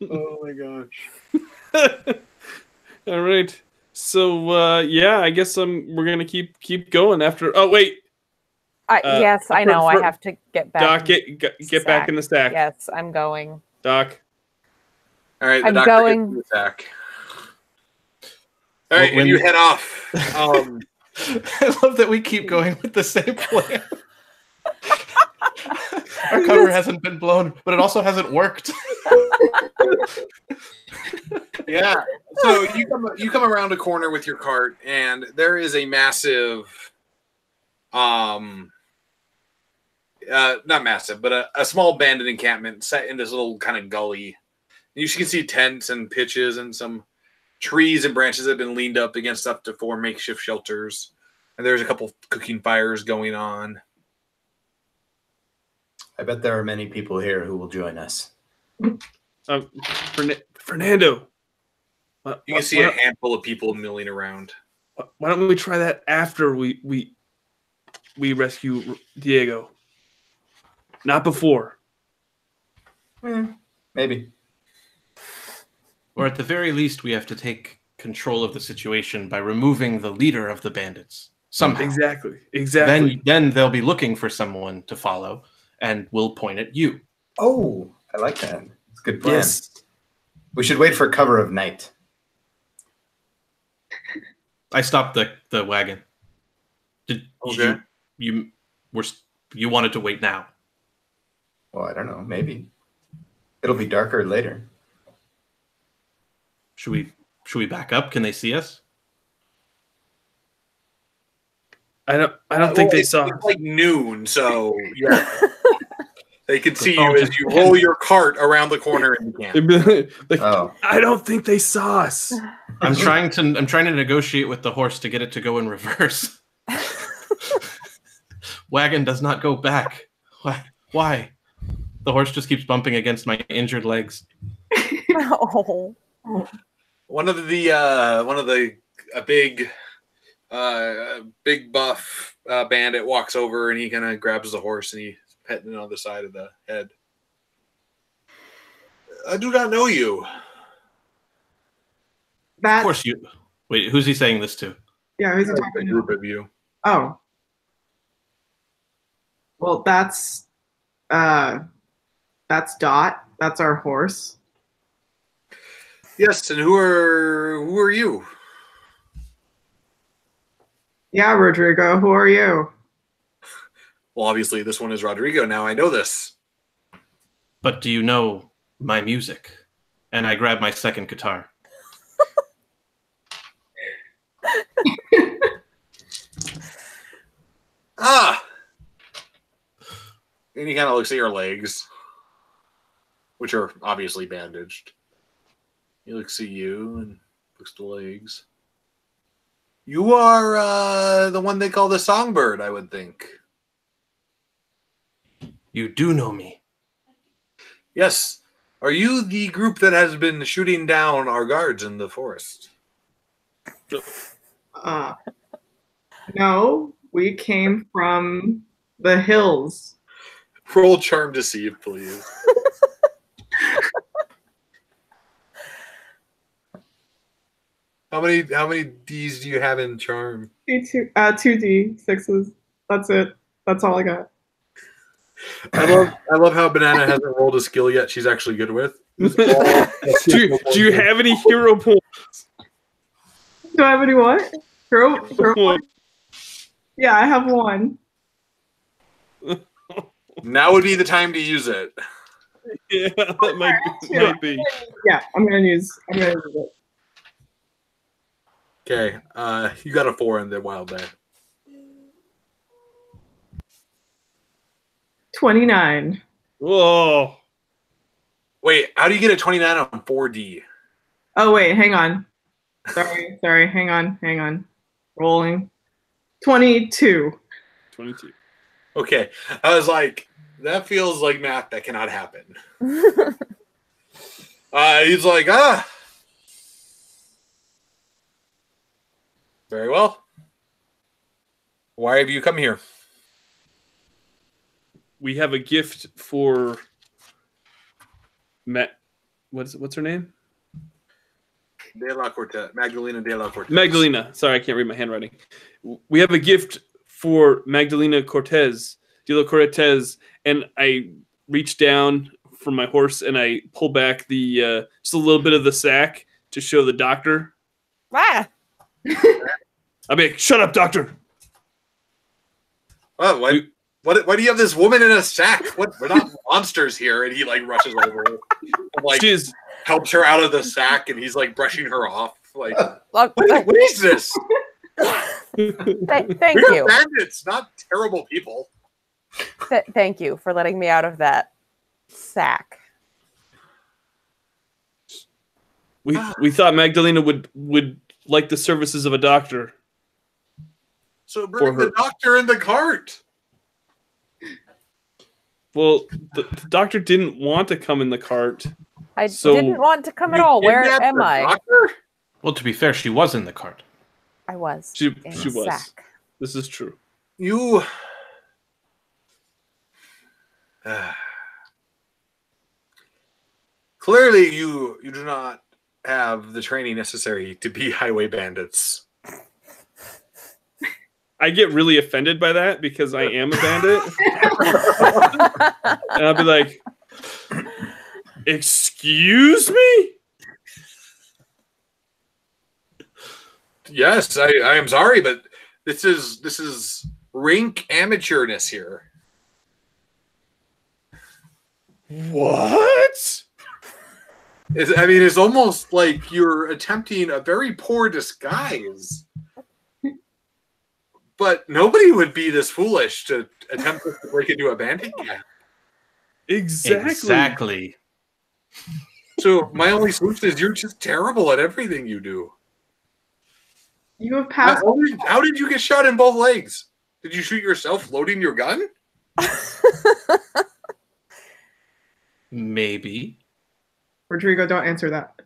Oh my gosh. All right. So yeah, I guess we're gonna keep going after. Oh wait, yes, I know. I have to get back. Doc, get back in the stack. Yes, I'm going. Doc. All right, the I'm doctor going. gets in the sack. All right, When and you head off. I love that we keep going with the same plan. Our cover hasn't been blown, but it also hasn't worked. Yeah. So you come around a corner with your cart, and there is a massive, not massive, but a small bandit encampment set in this little kind of gully. You can see tents and pitches and some trees and branches that have been leaned up against stuff to form makeshift shelters. And there's a couple cooking fires going on. I bet there are many people here who will join us. Fernando, You can see a handful of people milling around. Why don't we try that after we rescue Diego? Not before. Maybe. Or at the very least, we have to take control of the situation by removing the leader of the bandits somehow. Exactly. Then they'll be looking for someone to follow, and we'll point at you. Oh, I like that. It's a good plan. Yes. We should wait for cover of night. I stopped the wagon. Did you wanted to wait now? Well, I don't know. Maybe it'll be darker later. Should we back up? Can they see us? I don't think they saw. It's like noon, so yeah. They can see you as you roll your cart around the corner in the camp. I don't think they saw us. I'm trying to negotiate with the horse to get it to go in reverse. Wagon does not go back. Why? The horse just keeps bumping against my injured legs. No. A big buff bandit walks over and he kind of grabs the horse and he's petting it on the side of the head. I do not know you. Of course you. Wait, who's he saying this to? Yeah, who's he talking to? Group of you. Oh. Well, that's Dot. That's our horse. Yes, and who are you? Yeah, Rodrigo, who are you? Well, obviously this one is Rodrigo. Now I know this. But do you know my music? And I grab my second guitar. And he kind of looks at your legs, which are obviously bandaged. He looks at you and looks at the legs. You are the one they call the Songbird, I would think. You do know me. Yes. Are you the group that has been shooting down our guards in the forest? No, we came from the hills. Roll Charm Deceive, please. How many D's do you have in Charm? 2D6s. That's it. That's all I got. I love how Banana hasn't rolled a skill yet she's actually good with. Do you have any hero points? Do I have any what? Hero points? Yeah, I have one. Now would be the time to use it. Yeah, that might be. Yeah, I'm gonna use it. Okay, you got a 4 in the wild die. 29. Whoa. Wait, how do you get a 29 on 4D? Oh wait, hang on. Sorry, hang on. Rolling. 22. 22. Okay, I was like, that feels like math that cannot happen. He's like, very well. Why have you come here? We have a gift for what's her name? Magdalena de la Cortez. Magdalena. Sorry, I can't read my handwriting. We have a gift for Magdalena de la Cortez, and I reach down from my horse and I pull back the just a little bit of the sack to show the doctor. Ah! I mean, shut up, doctor. Oh, why do you have this woman in a sack? We're not monsters here. And he like rushes over her and like helps her out of the sack, and he's like brushing her off. Like, what is this? Thank We're you. bandits, not terrible people. Thank you for letting me out of that sack. We thought Magdalena would like the services of a doctor. So bring the doctor in the cart. Well, the doctor didn't want to come in the cart. I didn't want to come at all. Where am I? Doctor? Well, to be fair, she was in the cart. I was. She in was. a sack. This is true. You. Clearly, you do not have the training necessary to be highway bandits. I get really offended by that because I am a bandit. And I'll be like, excuse me? Yes, I am sorry, but this is rink amateurness here. What? It's almost like you're attempting a very poor disguise. But nobody would be this foolish to attempt to break into a bandit gang. Exactly. So my only solution is you're just terrible at everything you do. You have passed. How did you get shot in both legs? Did you shoot yourself loading your gun? Maybe. Rodrigo, don't answer that.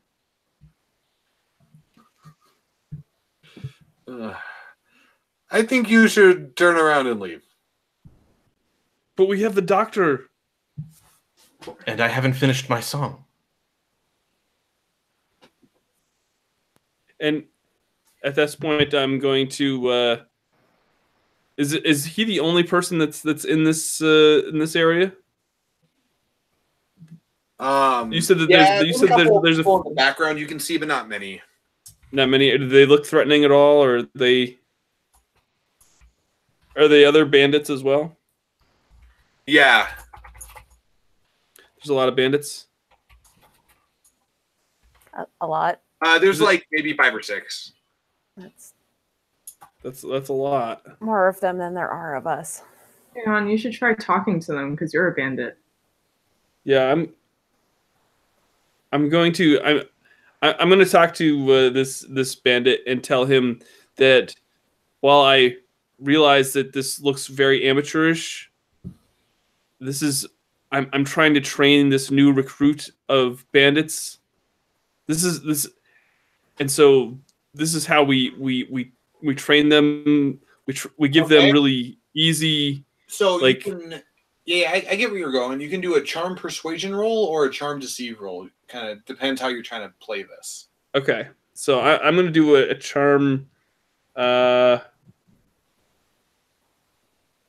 I think you should turn around and leave. But we have the doctor. And I haven't finished my song. And at this point, I'm going to. Is he the only person that's in this area? You said that there's a people in the background you can see, but not many. Not many. Do they look threatening at all, or are they other bandits as well? Yeah, there's a lot of bandits. A lot. There's like maybe 5 or 6. That's a lot. More of them than there are of us. Leon, you should try talking to them because you're a bandit. Yeah, I'm going to talk to this bandit and tell him that while I realize that this looks very amateurish, I'm trying to train this new recruit of bandits. And so this is how we train them. We give them really easy. So like you can, I get where you're going. You can do a charm persuasion roll or a charm deceive roll. Kind of depends how you're trying to play this. Okay, so I'm going to do a charm.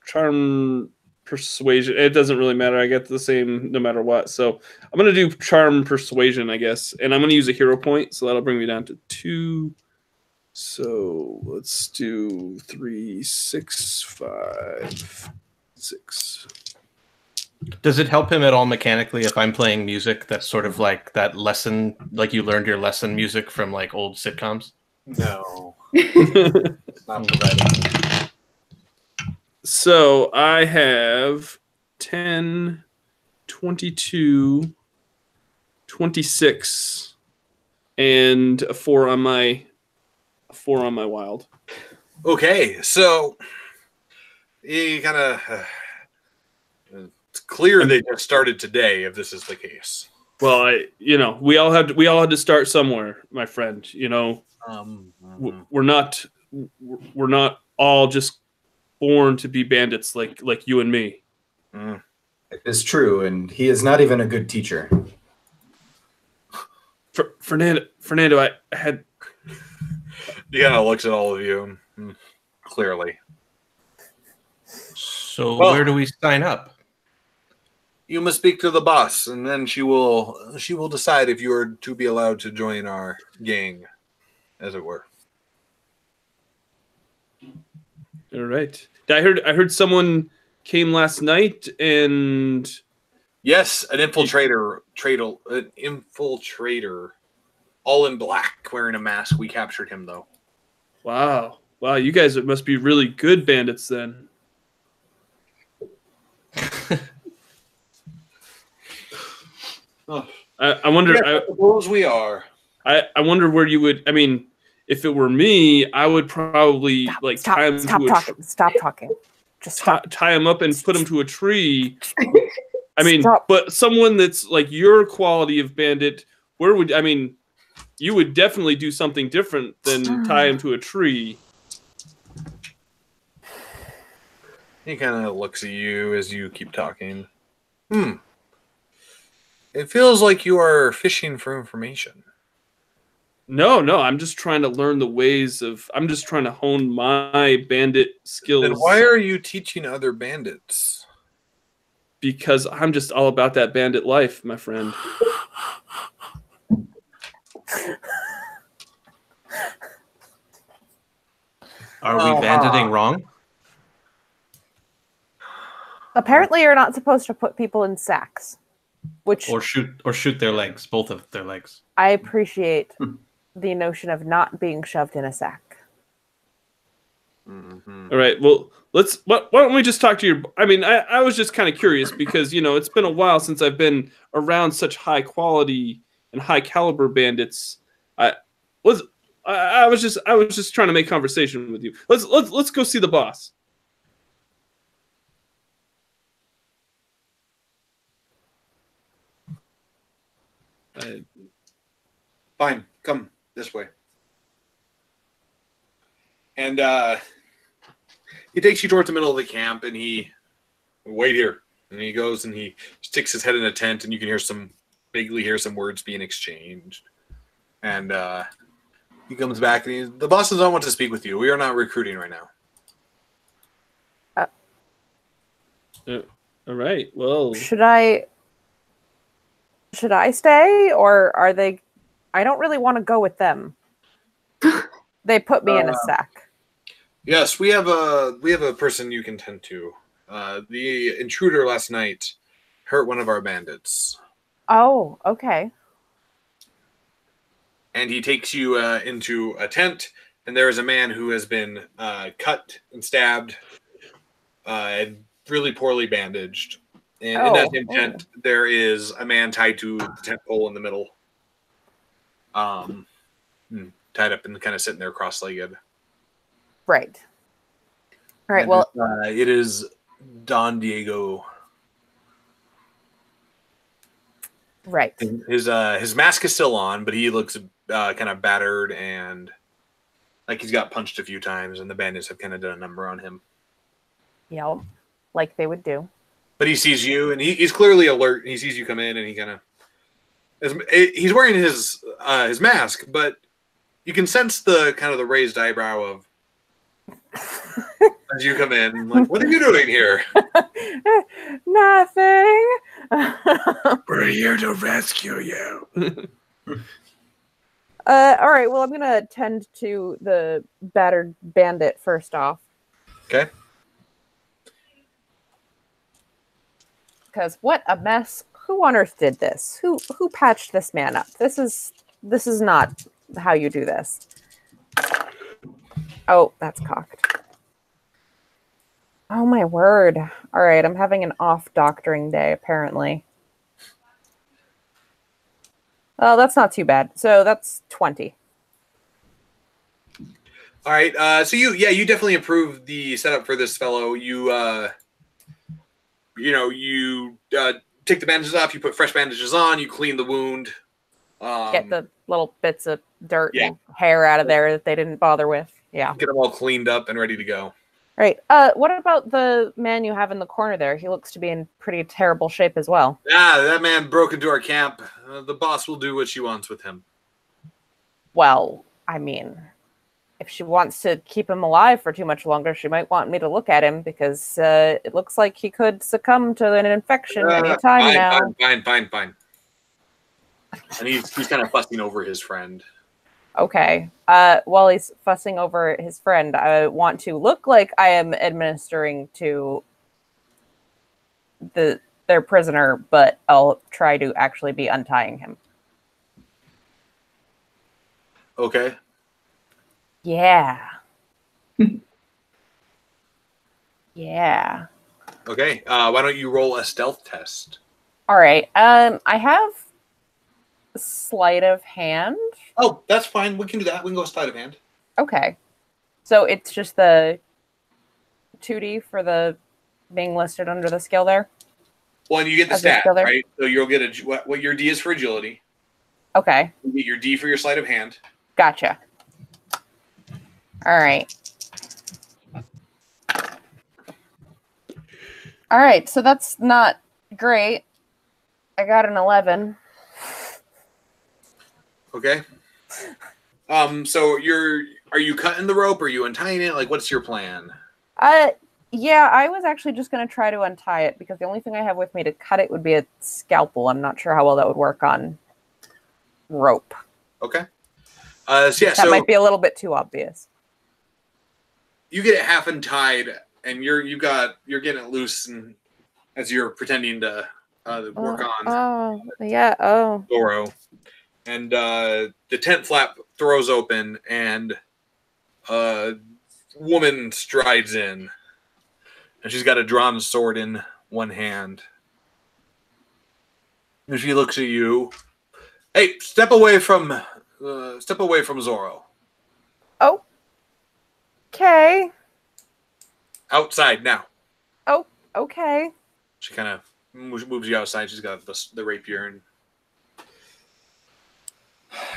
Charm persuasion. It doesn't really matter. I get the same no matter what. So I'm going to do charm persuasion, I guess. And I'm going to use a hero point. So that'll bring me down to 2. So let's do 3, 6, 5, 6. Does it help him at all mechanically if I'm playing music that's sort of like that lesson, like you learned your lesson music from like old sitcoms? No. It's not provided. So I have 10, 22, 26, and a 4 on my wild. Okay, so you kind of it's clear they just started today. If this is the case, well, we all had to start somewhere, my friend. We're not all just born to be bandits like you and me. It is true, and he is not even a good teacher. Fernando, I had. He kind of looks at all of you clearly. So where do we sign up? You must speak to the boss, and then she will decide if you are to be allowed to join our gang, as it were. All right. I heard someone came last night and. Yes, an infiltrator, all in black, wearing a mask. We captured him, though. Wow, you guys must be really good bandits then. I wonder. I suppose we are. I wonder where you would. I mean, if it were me, I would probably tie him to a tree. Stop talking. Just stop. Tie him up and put him to a tree. I mean, but someone that's like your quality of bandit, where would I mean? you would definitely do something different than tie him to a tree. He kind of looks at you as you keep talking. It feels like you are fishing for information. No, I'm just trying to learn the ways of... I'm just trying to hone my bandit skills. Then why are you teaching other bandits? Because I'm just all about that bandit life, my friend. Are we banditing wrong? Apparently, you're not supposed to put people in sacks. Which Or shoot their legs, both of their legs. I appreciate the notion of not being shoved in a sack. Mm-hmm. All right, well, why don't we just talk to your... I mean, I was just kind of curious because, you know, it's been a while since I've been around such high quality and high caliber bandits. I was just trying to make conversation with you. Let's go see the boss. Fine, come this way. And he takes you towards the middle of the camp, and he wait here. And he goes and he sticks his head in a tent, and you can vaguely hear some words being exchanged. And he comes back, and the boss doesn't want to speak with you. We are not recruiting right now. All right. Well, Should I stay, or are they? I don't really want to go with them. They put me in a sack. Yes, we have a person you can tend to. The intruder last night hurt one of our bandits. Oh, okay. And he takes you into a tent, and there is a man who has been cut and stabbed, and really poorly bandaged. And in that same tent, there is a man tied to the tent pole in the middle, tied up and kind of sitting there cross-legged. Right. All right. And well, it is Don Diego. Right. His mask is still on, but he looks kind of battered and like he's got punched a few times, and the bandits have kind of done a number on him. Yeah, like they would do. But he sees you, and he's clearly alert. He sees you come in, and he kind of he's wearing his mask, but you can sense the kind of the raised eyebrow of as you come in. Like, what are you doing here? Nothing. we're here to rescue you. All right. Well, I'm gonna tend to the battered bandit first off. Okay. Because what a mess! Who on earth did this? Who patched this man up? This is not how you do this. Oh, that's cocked. Oh my word! All right, I'm having an off doctoring day apparently. Oh, that's not too bad. So that's 20. All right. So you definitely improve the setup for this fellow. You take the bandages off. You put fresh bandages on. You clean the wound. Get the little bits of dirt and hair out of there that they didn't bother with. Yeah. Get them all cleaned up and ready to go. Right. What about the man you have in the corner there? He looks to be in pretty terrible shape as well. That man broke into our camp. The boss will do what she wants with him. Well, I mean, if she wants to keep him alive for too much longer, she might want me to look at him because it looks like he could succumb to an infection any time now. Fine. And he's kind of fussing over his friend. Okay. While he's fussing over his friend, I want to look like I am administering to their prisoner, but I'll try to actually be untying him. Okay. Yeah. Yeah. Okay. Why don't you roll a stealth test? All right. I have sleight of hand. Oh, that's fine. We can do that. We can go sleight of hand. Okay. So it's just the 2D for the being listed under the skill there? Well, and you get the As a stat, skill there? right? So you'll get what your D is for agility. Okay. You get your D for your sleight of hand. Gotcha. All right. All right. So that's not great. I got an 11. Okay. So are you cutting the rope? Or are you untying it? Like, what's your plan? Yeah, I was actually just going to try to untie it because the only thing I have with me to cut it would be a scalpel. I'm not sure how well that would work on rope. Okay. That might be a little bit too obvious. You get it half untied, and you're getting it loose, and as you're pretending to work on. Oh, yeah. Oh. Zorro, and the tent flap throws open, and a woman strides in, and she's got a drawn sword in one hand, and she looks at you. Hey, step away from Zorro. Oh. Okay. Outside now. Oh, okay. She kind of moves you outside. She's got the rapier,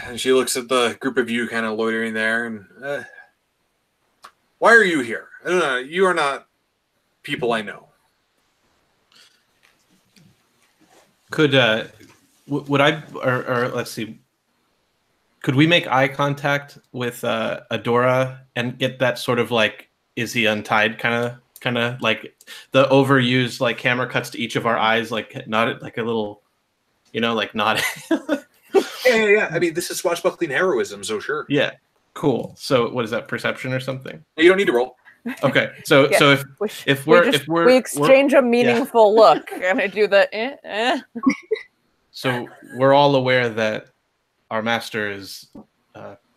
and she looks at the group of you kind of loitering there. And why are you here? I don't know. You are not people I know. Could would I or let's see? Could we make eye contact with Adora and get that sort of like, is he untied kind of like the overused like camera cuts to each of our eyes, like not like a little, like not. Yeah. I mean, this is swashbuckling heroism, so sure. Yeah, cool. So what is that, perception or something? You don't need to roll. Okay, so Yeah. so if we exchange a meaningful look and I do the So we're all aware that our master is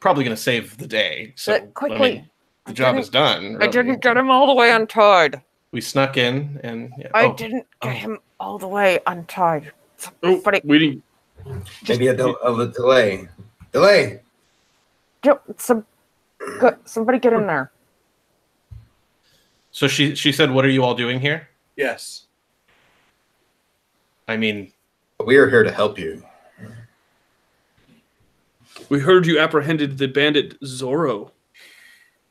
probably going to save the day. So But quickly, I mean, the job is done. I really. didn't get him all the way untied. We snuck in and I didn't get him all the way untied. Somebody, We didn't. Maybe a delay. Delay. somebody get in there. So she said, "What are you all doing here?" Yes. I mean, We are here to help you. We heard you apprehended the bandit Zorro.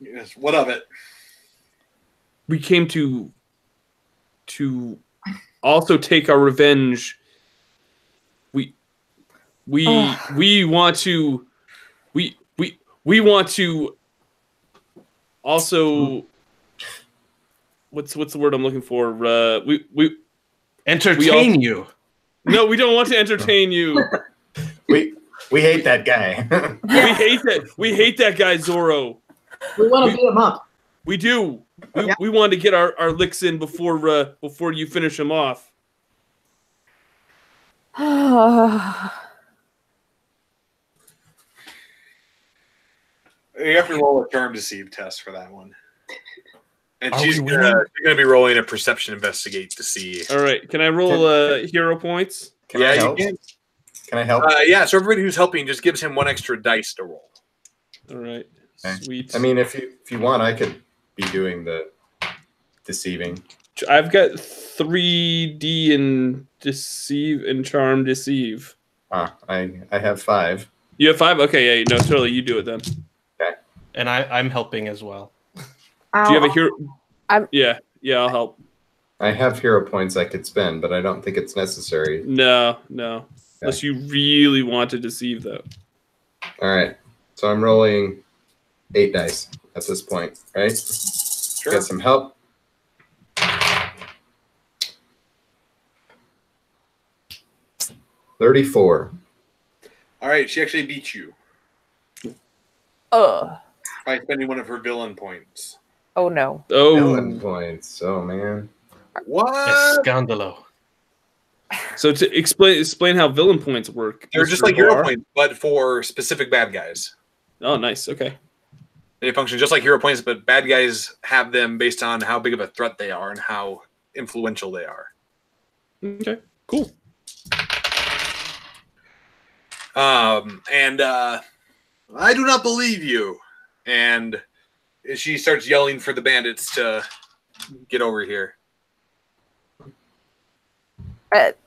Yes. What of it? We came to also take our revenge. We want to we want to also what's the word I'm looking for? We entertain you. No, we don't want to entertain you. We hate that guy. We hate that guy Zorro. We want to beat him up. We do. We want to get our licks in before you finish him off. You have to roll a charm deceive test for that one. And she's gonna be rolling a perception investigate to see. All right. Can I roll hero points? Can I help? You can. Can I help? Yeah. So everybody who's helping just gives him one extra dice to roll. All right. Okay. Sweet. I mean, if you want, I could be doing the deceiving. I've got 3D in deceive and charm deceive. I have 5. You have 5? Okay, yeah, no, totally. You do it then. Okay. And I'm helping as well. Do you have a hero? Yeah, I'll help. I have hero points I could spend, but I don't think it's necessary. No. Unless you really want to deceive, though. All right. So I'm rolling 8 dice at this point, right? Sure. Get some help. $34. All right. She actually beat you by spending one of her villain points. Oh no. Oh. Villain points. Oh man. What? Scandalo. So to explain how villain points work. They're just like hero points, but for specific bad guys. Oh, nice. Okay. They function just like hero points, but bad guys have them based on how big of a threat they are and how influential they are. Okay. Cool. And I do not believe you. And she starts yelling for the bandits to get over here.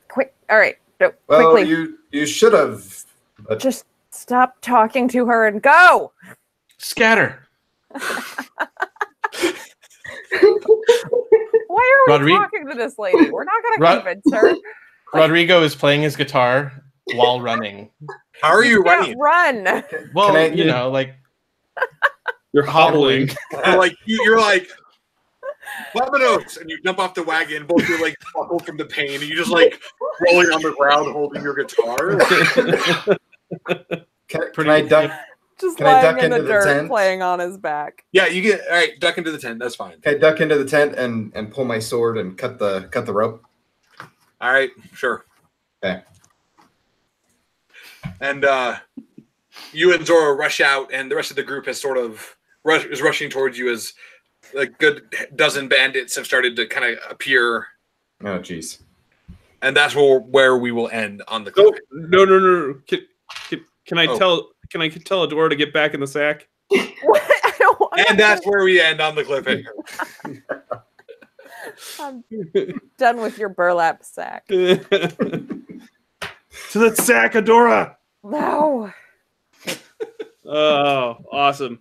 Quick. All right. Well, quickly. you should have But Just stop talking to her and go. Scatter. Why are we Rodrigo- talking to this lady? We're not going to convince her. Rodrigo is playing his guitar while running. How are you Can't running? run. Well, I- you know, like You're hobbling. You're like Vamonos, and you jump off the wagon, both your legs buckle from the pain, and you just like rolling on the ground holding your guitar. can I duck? Just Can I lying duck in the into the dirt, tent? playing on his back. Yeah, you get all right. Duck into the tent. That's fine. Can I duck into the tent and pull my sword and cut the rope? All right, sure. Okay. And you and Zorro rush out, and the rest of the group has sort of is rushing towards you as a good dozen bandits have started to kind of appear, Oh, jeez. and that's where we will end on the No, clip. no. Can I Oh. tell? Can I tell Adora to get back in the sack? What? I don't want And that's where we end on the cliffhanger. I'm done with your burlap sack. To the sack, Adora. No. Oh, awesome.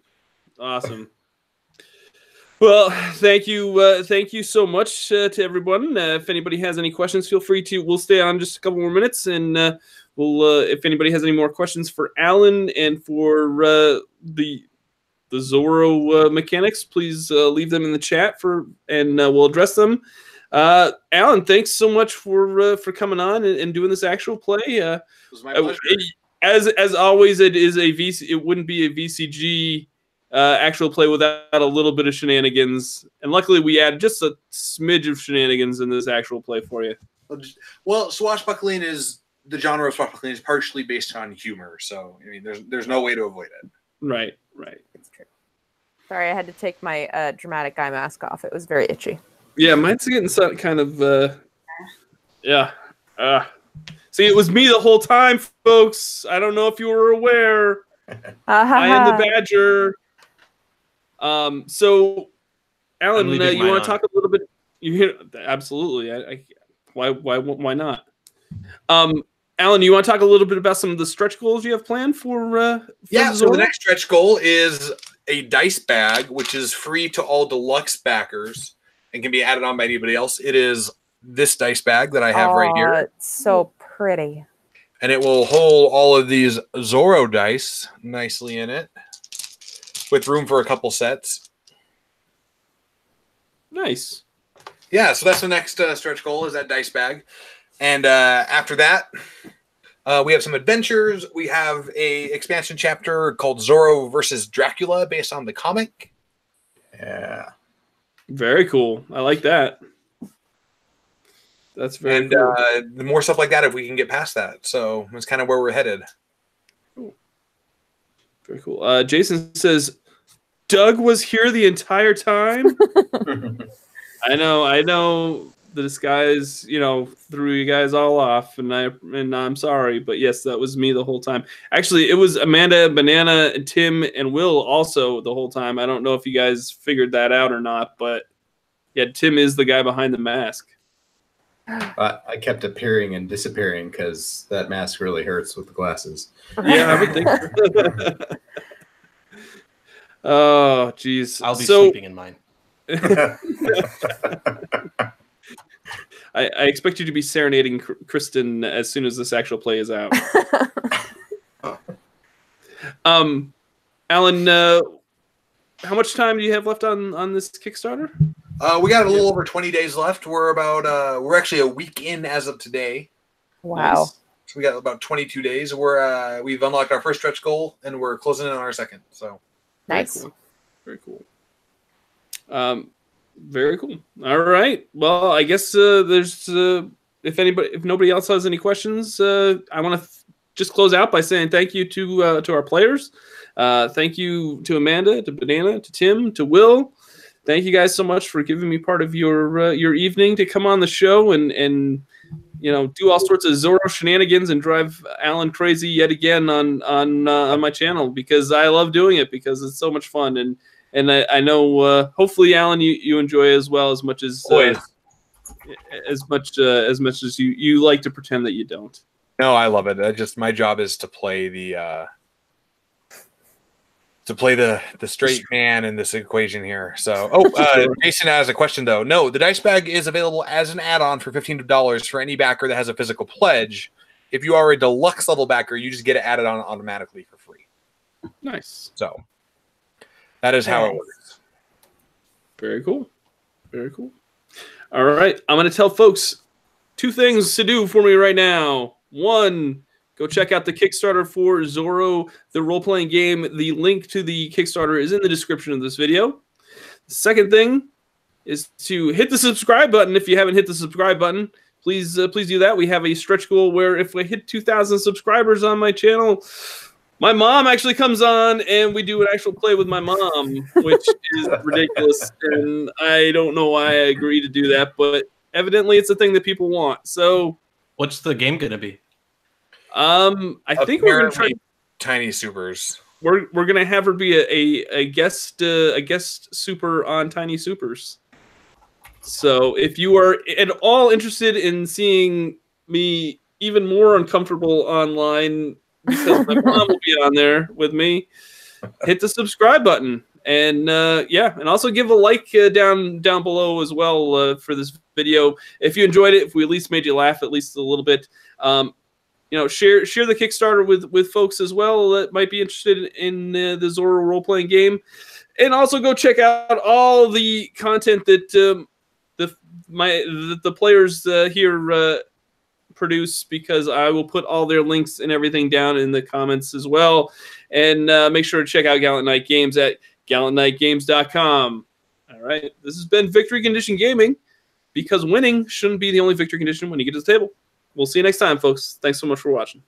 Well, thank you so much to everyone. If anybody has any questions, feel free to. We'll stay on just a couple more minutes, and we'll. If anybody has any more questions for Alan and for the Zorro mechanics, please leave them in the chat and we'll address them. Alan, thanks so much for coming on and doing this actual play. It was my pleasure. As always, it is a VC. It wouldn't be a VCG actual play without a little bit of shenanigans. And luckily, we add just a smidge of shenanigans in this actual play for you. Well, swashbuckling is the genre of swashbuckling is partially based on humor, so I mean, there's no way to avoid it. Right. It's true. Sorry, I had to take my dramatic guy mask off. It was very itchy. Yeah, mine's getting some kind of. Yeah. See, it was me the whole time, folks. I don't know if you were aware. I am the Badger. So, Alan, you want to talk a little bit? Absolutely. Why not? Alan, you want to talk a little bit about some of the stretch goals you have planned for Yeah. So Zorro? the next stretch goal is a dice bag, which is free to all deluxe backers and can be added on by anybody else. It is this dice bag that I have right here. It's so pretty. And it will hold all of these Zorro dice nicely in it with room for a couple sets. Nice. Yeah, so that's the next stretch goal is that dice bag. And after that, we have some adventures. We have a expansion chapter called Zorro versus Dracula based on the comic. Yeah. Very cool. I like that. That's very cool. The more stuff like that if we can get past that. So that's kind of where we're headed. Very cool. Jason says, Doug was here the entire time. I know the disguise, threw you guys all off, and I'm sorry, but yes, that was me the whole time. Actually, it was Amanda, Banana, and Tim, and Will also the whole time. I don't know if you guys figured that out or not, but yeah, Tim is the guy behind the mask. I kept appearing and disappearing because that mask really hurts with the glasses. Yeah, I would think so. Oh, geez. I'll be sleeping in mine. I expect you to be serenading Kristen as soon as this actual play is out. Alan, how much time do you have left on this Kickstarter? We got a little over 20 days left. We're actually a week in as of today. Wow. Nice. So we got about 22 days. We've unlocked our first stretch goal and we're closing in on our second. So Nice. Very cool. Very cool. All right. Well, I guess there's if nobody else has any questions, I want to just close out by saying thank you to our players. Thank you to Amanda, to Banana, to Tim, to Will. Thank you guys so much for giving me part of your evening to come on the show and do all sorts of Zorro shenanigans and drive Alan crazy yet again on my channel, because I love doing it because it's so much fun, and I know hopefully Alan you enjoy it as well, as much as as much as you like to pretend that you don't. No, I love it. My job is to play the straight man in this equation here. So, Jason has a question though. No, the dice bag is available as an add-on for $15 for any backer that has a physical pledge. If you are a deluxe level backer, you just get it added on automatically for free. Nice. So that is how it works. Very cool. Very cool. All right, I'm going to tell folks 2 things to do for me right now. 1, go check out the Kickstarter for Zorro, the role-playing game. The link to the Kickstarter is in the description of this video. The second thing is to hit the subscribe button. If you haven't hit the subscribe button, please do that. We have a stretch goal where if we hit 2,000 subscribers on my channel, my mom actually comes on and we do an actual play with my mom, which is ridiculous. And I don't know why I agree to do that, but evidently it's a thing that people want. So what's the game going to be? I think we're going to try Tiny Supers. We're going to have her be a guest super on Tiny Supers. So if you are at all interested in seeing me even more uncomfortable online because my mom will be on there with me, hit the subscribe button. And and also give a like down below as well for this video if you enjoyed it. If we at least made you laugh at least a little bit, share the Kickstarter with folks as well that might be interested in the Zorro role playing game, and also go check out all the content that the players here produce, because I will put all their links and everything down in the comments as well. And make sure to check out Gallant Knight Games at GallantKnightGames.com. All right, this has been Victory Condition Gaming, because winning shouldn't be the only victory condition when you get to the table. We'll see you next time, folks. Thanks so much for watching.